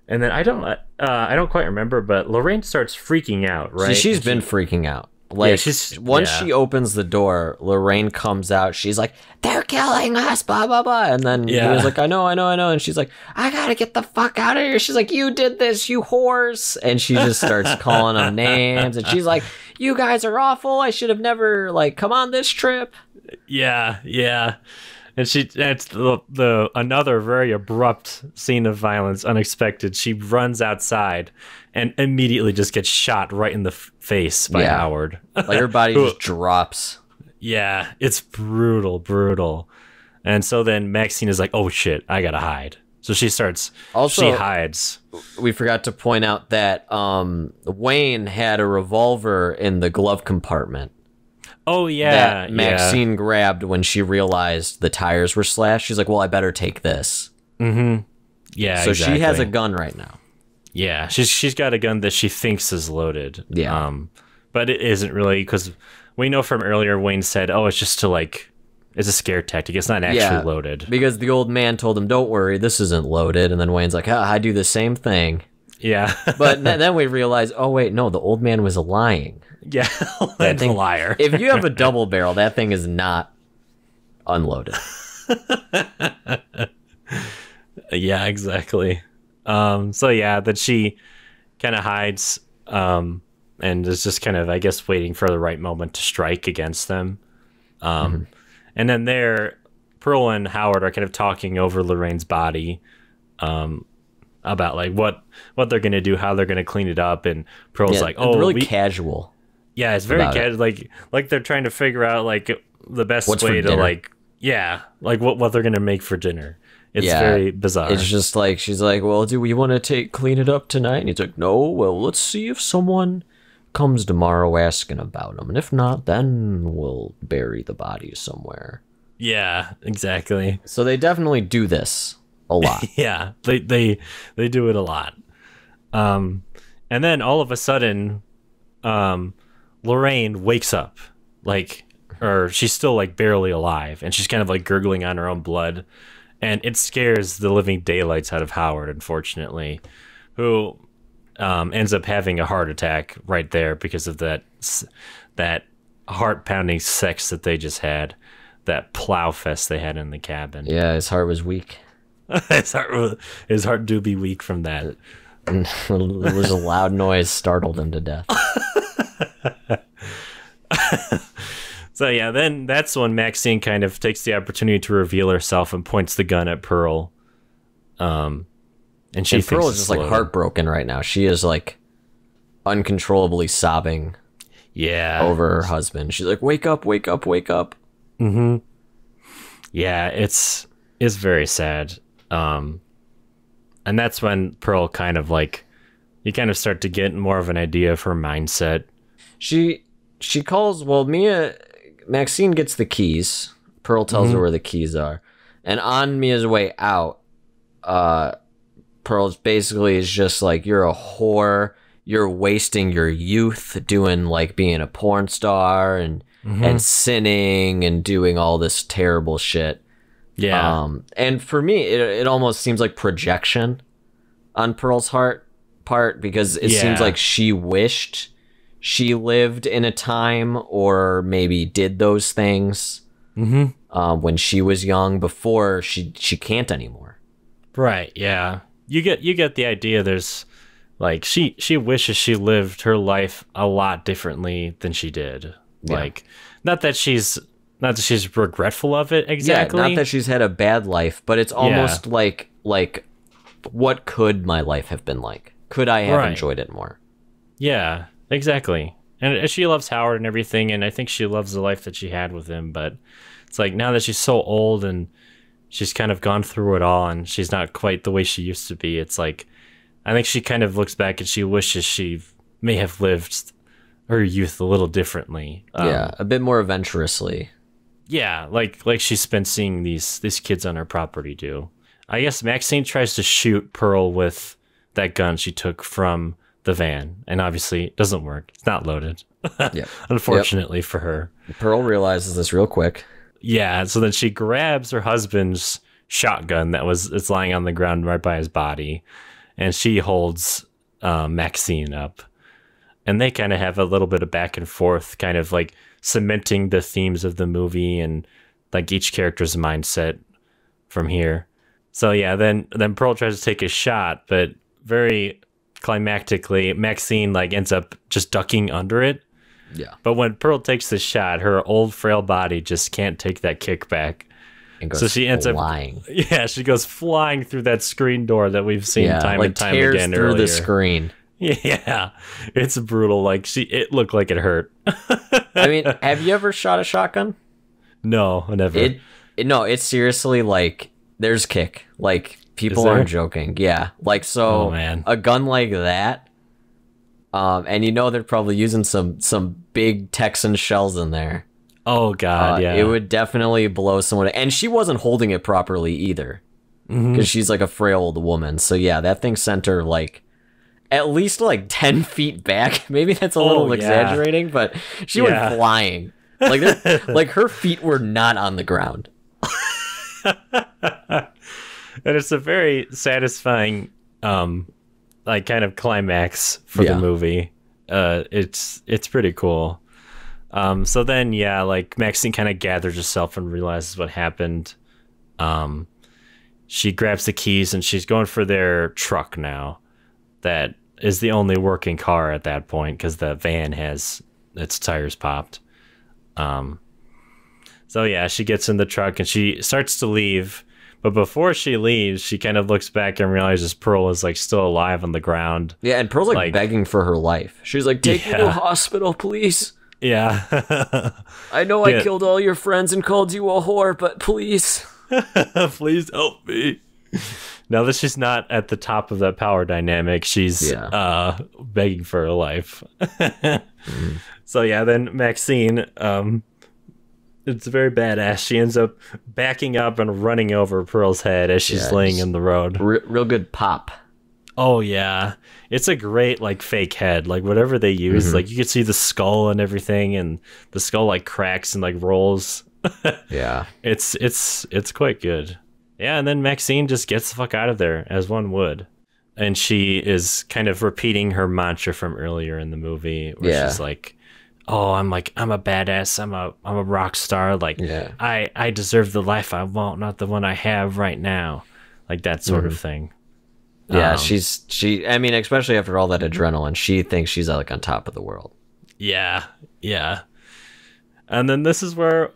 then I don't quite remember, but Lorraine starts freaking out, right? She's been freaking out. Like, once she opens the door, Lorraine comes out. She's like, "They're killing us, blah, blah, blah." And then he was like, I know. And she's like, "I gotta get the fuck out of here." She's like, "You did this, you horse." And she just starts calling them names. And she's like, "You guys are awful. I should have never, like, come on this trip." Yeah. And it's the another very abrupt scene of violence, unexpected. She runs outside and immediately just gets shot right in the face by Howard. Like, her body just drops. Yeah, it's brutal. And so then Maxine is like, "Oh shit, I gotta hide." So she hides. We forgot to point out that Wayne had a revolver in the glove compartment. Oh, yeah. That Maxine grabbed when she realized the tires were slashed. She's like, "Well, I better take this." Mm-hmm. Yeah, so exactly. She has a gun right now. Yeah, she's got a gun that she thinks is loaded. Yeah. But it isn't really, because we know from earlier Wayne said, "Oh, it's just to, like, it's a scare tactic. It's not actually loaded." Because the old man told him, "Don't worry, this isn't loaded." And then Wayne's like, "I do the same thing." Yeah. But then we realize, oh, wait, no, the old man was lying. Yeah, that's a liar. If you have a double barrel, that thing is not unloaded. Yeah, exactly. That she kind of hides and is just kind of, I guess, waiting for the right moment to strike against them. And then Pearl and Howard are kind of talking over Lorraine's body about, like, what they're going to do, how they're going to clean it up. And Pearl's like, "Oh, really casual." Yeah, it's very casual. Like they're trying to figure out, like, the best way to, like, what they're going to make for dinner. It's very bizarre. It's just like, she's like, "Well, do we want to clean it up tonight?" And he's like, "No, well, let's see if someone comes tomorrow asking about them. And if not, then we'll bury the body somewhere." Yeah, exactly. So they definitely do this a lot. Yeah, they do it a lot. And then all of a sudden, Lorraine wakes up, or she's still, like, barely alive, and she's kind of, like, gurgling on her own blood. And it scares the living daylights out of Howard, unfortunately, who ends up having a heart attack right there because of that heart-pounding sex that they just had, that plow fest they had in the cabin. Yeah, his heart was weak. his heart do be weak from that. It was a loud noise, startled him to death. So yeah, then that's when Maxine kind of takes the opportunity to reveal herself and points the gun at Pearl. And Pearl is just, like, heartbroken right now. She is, like, uncontrollably sobbing. Yeah. Over her husband. She's like, "Wake up, wake up, wake up." Mm-hmm. Yeah, it's very sad. And that's when Pearl kind of, like, you kind of start to get more of an idea of her mindset. She calls, Maxine gets the keys. Pearl tells her where the keys are. And on Mia's way out, Pearl basically is just like, "You're a whore. You're wasting your youth doing, like, being a porn star and sinning and doing all this terrible shit." Yeah. And for me, it almost seems like projection on Pearl's part, because it seems like she wished she lived in a time, or maybe did those things when she was young, before she can't anymore. Right. Yeah. You get the idea. There's, like, she wishes she lived her life a lot differently than she did. Yeah. Like, not that she's regretful of it exactly. Yeah, not that she's had a bad life, but it's almost like what could my life have been like? Could I have enjoyed it more? Yeah, exactly. And she loves Howard and everything, and I think she loves the life that she had with him, but it's like, now that she's so old and she's kind of gone through it all and she's not quite the way she used to be, it's like, I think she kind of looks back and she wishes she may have lived her youth a little differently. A bit more adventurously. Yeah, like she's been seeing these kids on her property do. I guess Maxine tries to shoot Pearl with that gun she took from the van, and obviously it doesn't work. It's not loaded. Unfortunately for her. Pearl realizes this real quick. Yeah, so then she grabs her husband's shotgun it's lying on the ground right by his body, and she holds Maxine up. and they kind of have a little bit of back and forth, kind of like cementing the themes of the movie and like each character's mindset from here. So yeah, then Pearl tries to take a shot, but very climactically, Maxine like ends up just ducking under it. Yeah. But when Pearl takes the shot, her old frail body just can't take that kickback. So she ends flying. Yeah, she goes flying through that screen door that we've seen time and time tears again through earlier. the screen. Yeah, it's brutal. Like it looked like it hurt. I mean, have you ever shot a shotgun? No, I never. No, it's seriously like there's kick. Like people aren't joking. Yeah, like so. Oh, man. A gun like that. And you know they're probably using some big Texan shells in there. Oh God, yeah. It would definitely blow someone. And she wasn't holding it properly either, because she's like a frail old woman. So yeah, that thing sent her like at least like 10 feet back. Maybe that's a little exaggerating, but she went flying. Like like her feet were not on the ground. And it's a very satisfying like kind of climax for the movie. It's pretty cool. So then like Maxine kind of gathers herself and realizes what happened. She grabs the keys and she's going for their truck now. That is the only working car at that point because the van has its tires popped. So yeah, she gets in the truck and she starts to leave. But before she leaves, she kind of looks back and realizes Pearl is like still alive on the ground. Yeah, and Pearl's like begging for her life. She's like, take me to the hospital, please. Yeah. I know I killed all your friends and called you a whore, but please. Please help me. Now that she's not at the top of that power dynamic, she's begging for her life. So yeah, then Maxine, it's very badass. She ends up backing up and running over Pearl's head as she's laying in the road. Real good pop. Oh yeah, it's a great like fake head. Like whatever they use, like you can see the skull and everything, and the skull like cracks and like rolls. Yeah, it's quite good. Yeah, and then Maxine just gets the fuck out of there, as one would. And she is kind of repeating her mantra from earlier in the movie, where she's like, "Oh, I'm a badass. I'm a rock star. Like, I deserve the life I want, not the one I have right now." Like that sort of thing. Yeah, she. I mean, especially after all that adrenaline, she thinks she's like on top of the world. Yeah. And then this is where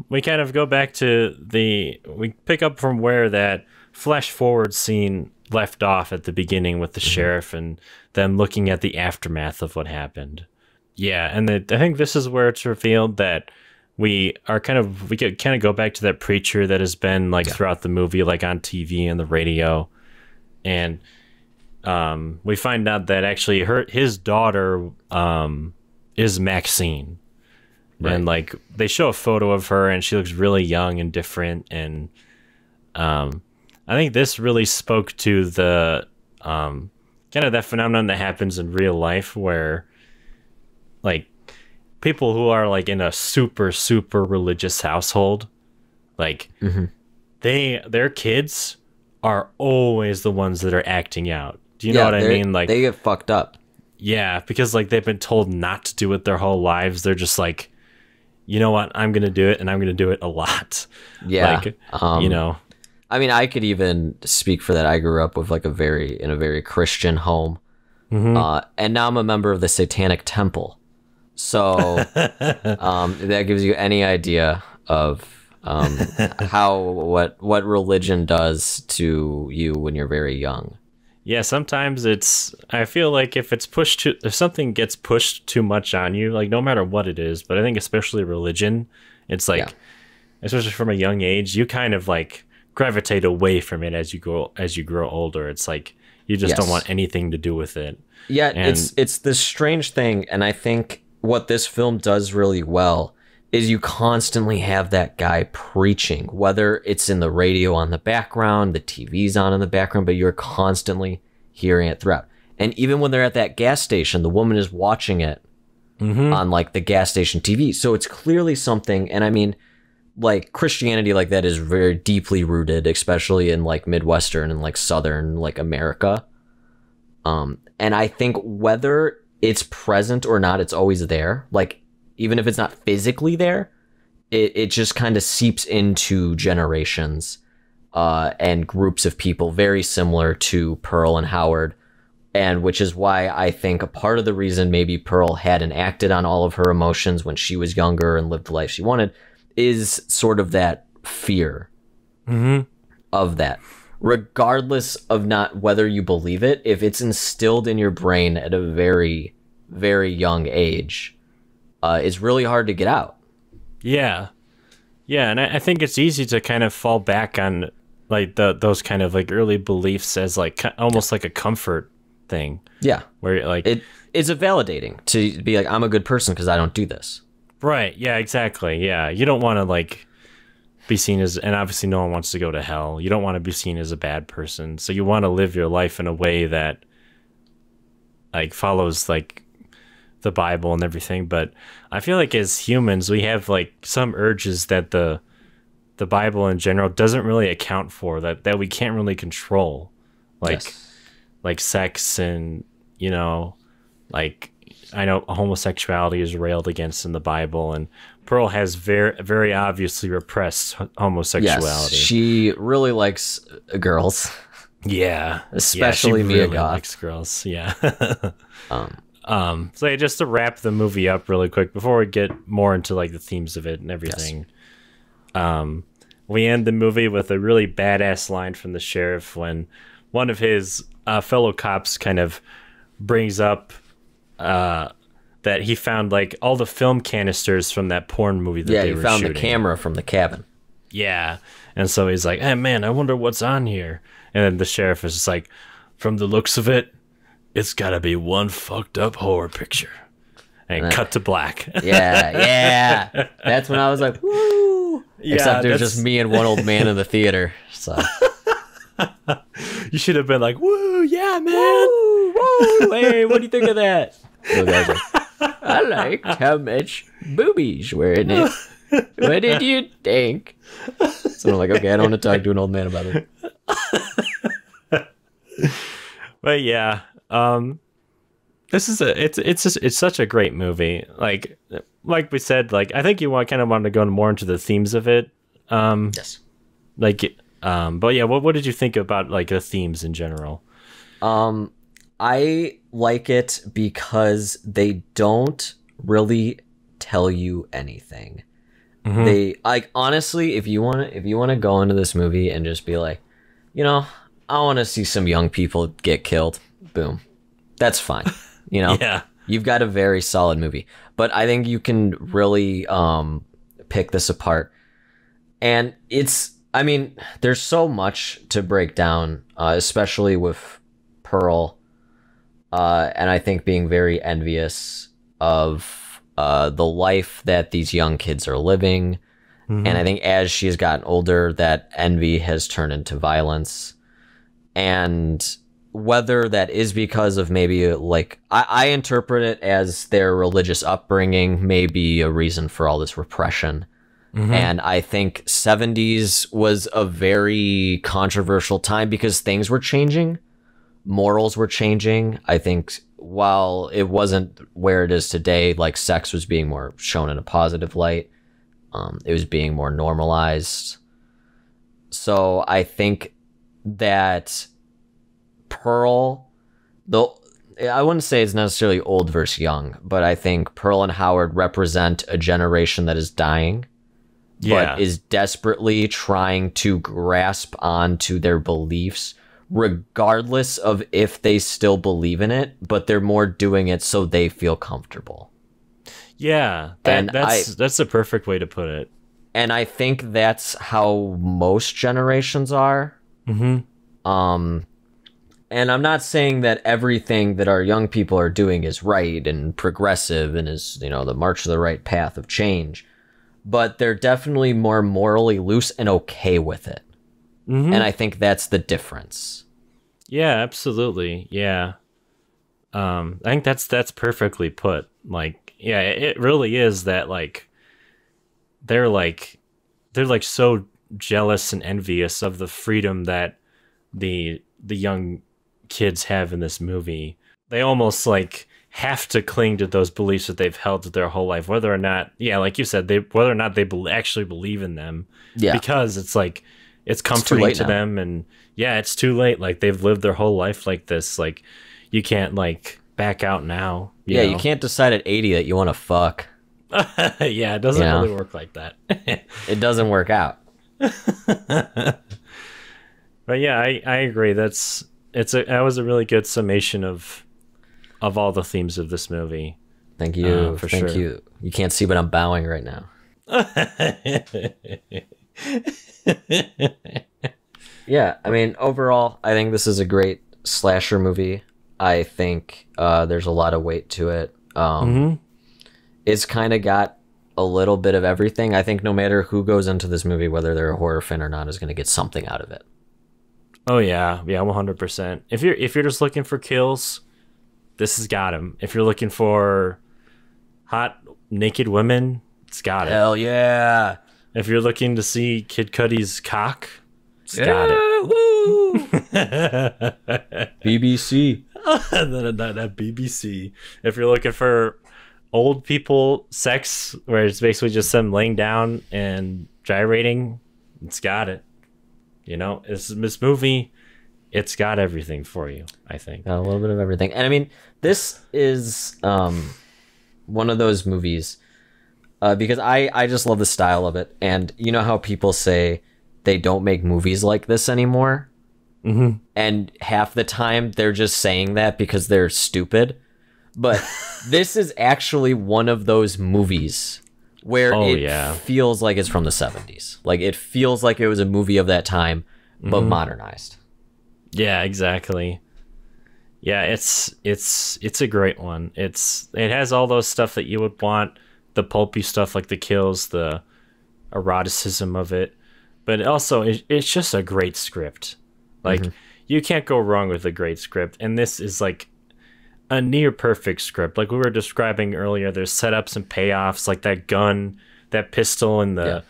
we kind of go back to we pick up from where that flash forward scene left off at the beginning with the sheriff and them looking at the aftermath of what happened. Yeah, and I think this is where it's revealed that we could kind of go back to that preacher that has been like throughout the movie, like on TV and the radio, and we find out that actually his daughter is Maxine. Right. And like they show a photo of her and she looks really young and different, and I think this really spoke to the kind of that phenomenon that happens in real life where like people who are like in a super religious household, like their kids are always the ones that are acting out. Do you know what I mean? Like they get fucked up. Yeah, because like they've been told not to do it their whole lives. They're just like, you know what? I'm going to do it, and I'm going to do it a lot. Yeah. Like, you know. I mean, I could even speak for that. I grew up with like in a very Christian home. And now I'm a member of the Satanic Temple. So that gives you any idea of what religion does to you when you're very young. Yeah, sometimes I feel like if something gets pushed too much on you, like no matter what it is, but I think especially religion, it's like, especially from a young age, you kind of like gravitate away from it as you grow older. It's like, you just don't want anything to do with it. Yeah. And it's this strange thing. And I think what this film does really well is you constantly have that guy preaching, whether it's in the radio on the background, the TV's on in the background, but you're constantly hearing it throughout. And even when they're at that gas station, the woman is watching it on like the gas station TV. So it's clearly something. And I mean, like Christianity like that is very deeply rooted, especially in like Midwestern and like Southern like America. And I think whether it's present or not, it's always there. Like, even if it's not physically there, it just kind of seeps into generations and groups of people, very similar to Pearl and Howard. And which is why I think a part of the reason maybe Pearl hadn't acted on all of her emotions when she was younger and lived the life she wanted is sort of that fear of that. Regardless of not whether you believe it, if it's instilled in your brain at a very, very young age, it's really hard to get out. Yeah. Yeah, and I think it's easy to kind of fall back on like those kind of like early beliefs as like almost like a comfort thing. Yeah. Where like it's a validating to be like, I'm a good person because I don't do this. Right. Yeah, exactly. Yeah. You don't want to like be seen as, and obviously no one wants to go to hell. You don't want to be seen as a bad person. So you want to live your life in a way that like follows like the Bible and everything. But I feel like as humans, we have like some urges that the Bible in general doesn't really account for, that we can't really control. Like, yes. Like sex and, you know, like I know homosexuality is railed against in the Bible, and Pearl has very, very obviously repressed homosexuality. Yes, she really likes girls. Yeah, especially Mia really Goth. Likes girls. Yeah. So just to wrap the movie up really quick before we get more into like the themes of it and everything. Yes. We end the movie with a really badass line from the sheriff when one of his fellow cops kind of brings up that he found like all the film canisters from that porn movie that they were shooting. Yeah, he found the camera from the cabin. Yeah, and so he's like, "Hey man, I wonder what's on here." And then the sheriff is just like, "From the looks of it, it's gotta be one fucked up horror picture." And cut to black. Yeah. That's when I was like, woo! Yeah, except there's just me and one old man in the theater. So you should have been like, woo, yeah, man. Woo, woo. Hey, what do you think of that? So the guy's like, I liked how much boobies were in it. What did you think? So I'm like, okay, I don't want to talk to an old man about it. But yeah, this is it's such a great movie. Like we said, like I think you kind of wanted to go more into the themes of it. Yes. Like, but yeah, what did you think about like the themes in general? I like it because they don't really tell you anything. Mm-hmm. They like honestly, if you want to go into this movie and just be like, you know, I want to see some young people get killed. Boom, that's fine. You know, yeah, you've got a very solid movie. But I think you can really pick this apart, and I mean, there's so much to break down, especially with Pearl. And I think being very envious of the life that these young kids are living. Mm-hmm. And I think as she has gotten older, that envy has turned into violence. And whether that is because of maybe like, I interpret it as their religious upbringing may be a reason for all this repression. Mm-hmm. And I think 70s was a very controversial time because things were changing. Morals were changing. I think while it wasn't where it is today, like sex was being more shown in a positive light. It was being more normalized. So I think that Pearl, though I wouldn't say it's necessarily old versus young, but I think Pearl and Howard represent a generation that is dying, but is desperately trying to grasp onto their beliefs regardless of if they still believe in it, but they're more doing it so they feel comfortable. Yeah, that's a perfect way to put it. And I think that's how most generations are. Mm-hmm. And I'm not saying that everything that our young people are doing is right and progressive and is, you know, the march to the right path of change, but they're definitely more morally loose and okay with it. Mm-hmm. And I think that's the difference. Yeah, absolutely. Yeah. I think that's perfectly put. Like, yeah, it really is that like they're so jealous and envious of the freedom that the young kids have in this movie. They almost like have to cling to those beliefs that they've held their whole life, whether or not, like you said, whether or not they actually believe in them. Yeah, because it's like it's comforting to them, and it's too late. Like they've lived their whole life like this. Like you can't like back out now. You know? You can't decide at 80 that you want to fuck. It doesn't really work like that. It doesn't work out. But yeah, I agree. That was a really good summation of all the themes of this movie. Thank you. Thank you. You can't see, but I'm bowing right now. Yeah, I mean, overall, I think this is a great slasher movie. I think there's a lot of weight to it. It's kind of got a little bit of everything. I think no matter who goes into this movie, whether they're a horror fan or not, is going to get something out of it. Oh yeah, 100%. If you're just looking for kills, this has got him. If you're looking for hot naked women, it's got it. Hell yeah! If you're looking to see Kid Cudi's cock, it's got it. Woo! BBC. that BBC. If you're looking for old people sex, where it's basically just them laying down and gyrating, it's got it. You know, it's this movie. It's got everything for you, I think. Got a little bit of everything. And I mean, this is one of those movies because I just love the style of it. And you know how people say they don't make movies like this anymore? Mm-hmm. And half the time they're just saying that because they're stupid. But this is actually one of those movies where it feels like it's from the 70s. Like it feels like it was a movie of that time, but modernized. Yeah, exactly. Yeah, it's a great one. It has all those stuff that you would want, the pulpy stuff like the kills, the eroticism of it, but also it's just a great script. Like you can't go wrong with a great script, and this is like a near perfect script. Like we were describing earlier, there's setups and payoffs, like that gun, that pistol, and the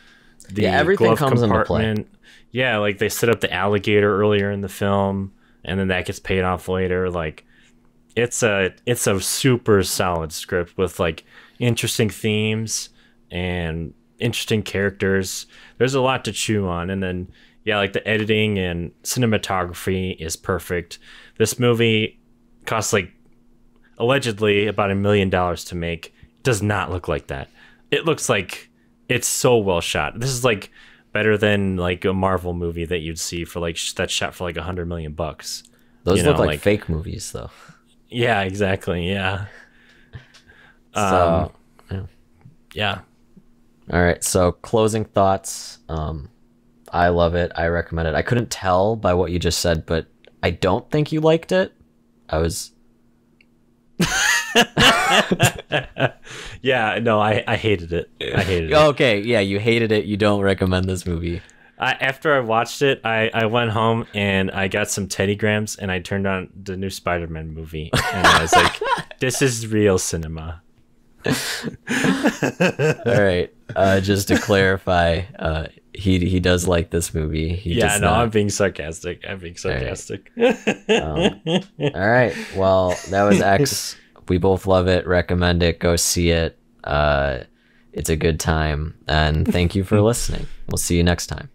everything glove comes compartment. into play. Yeah, like they set up the alligator earlier in the film, and then that gets paid off later. Like it's a super solid script with like interesting themes and interesting characters. There's a lot to chew on, and then like the editing and cinematography is perfect. This movie costs like allegedly about $1 million to make. It does not look like that. It looks like it's so well shot. This is like better than like a Marvel movie that you'd see for like that's shot for like $100 million. Those look like fake movies though. Yeah, exactly. Yeah. So yeah. All right. So closing thoughts. I love it. I recommend it. I couldn't tell by what you just said, but I don't think you liked it. I was. Yeah, no, I hated it. I hated it. Okay, yeah, you hated it. You don't recommend this movie. After I watched it, I went home and I got some Teddy Grahams and I turned on the new Spider-Man movie and I was like, this is real cinema. All right, just to clarify, he does like this movie. I'm being sarcastic. All right, well, that was X. We both love it. Recommend it. Go see it. It's a good time. And thank you for listening. We'll see you next time.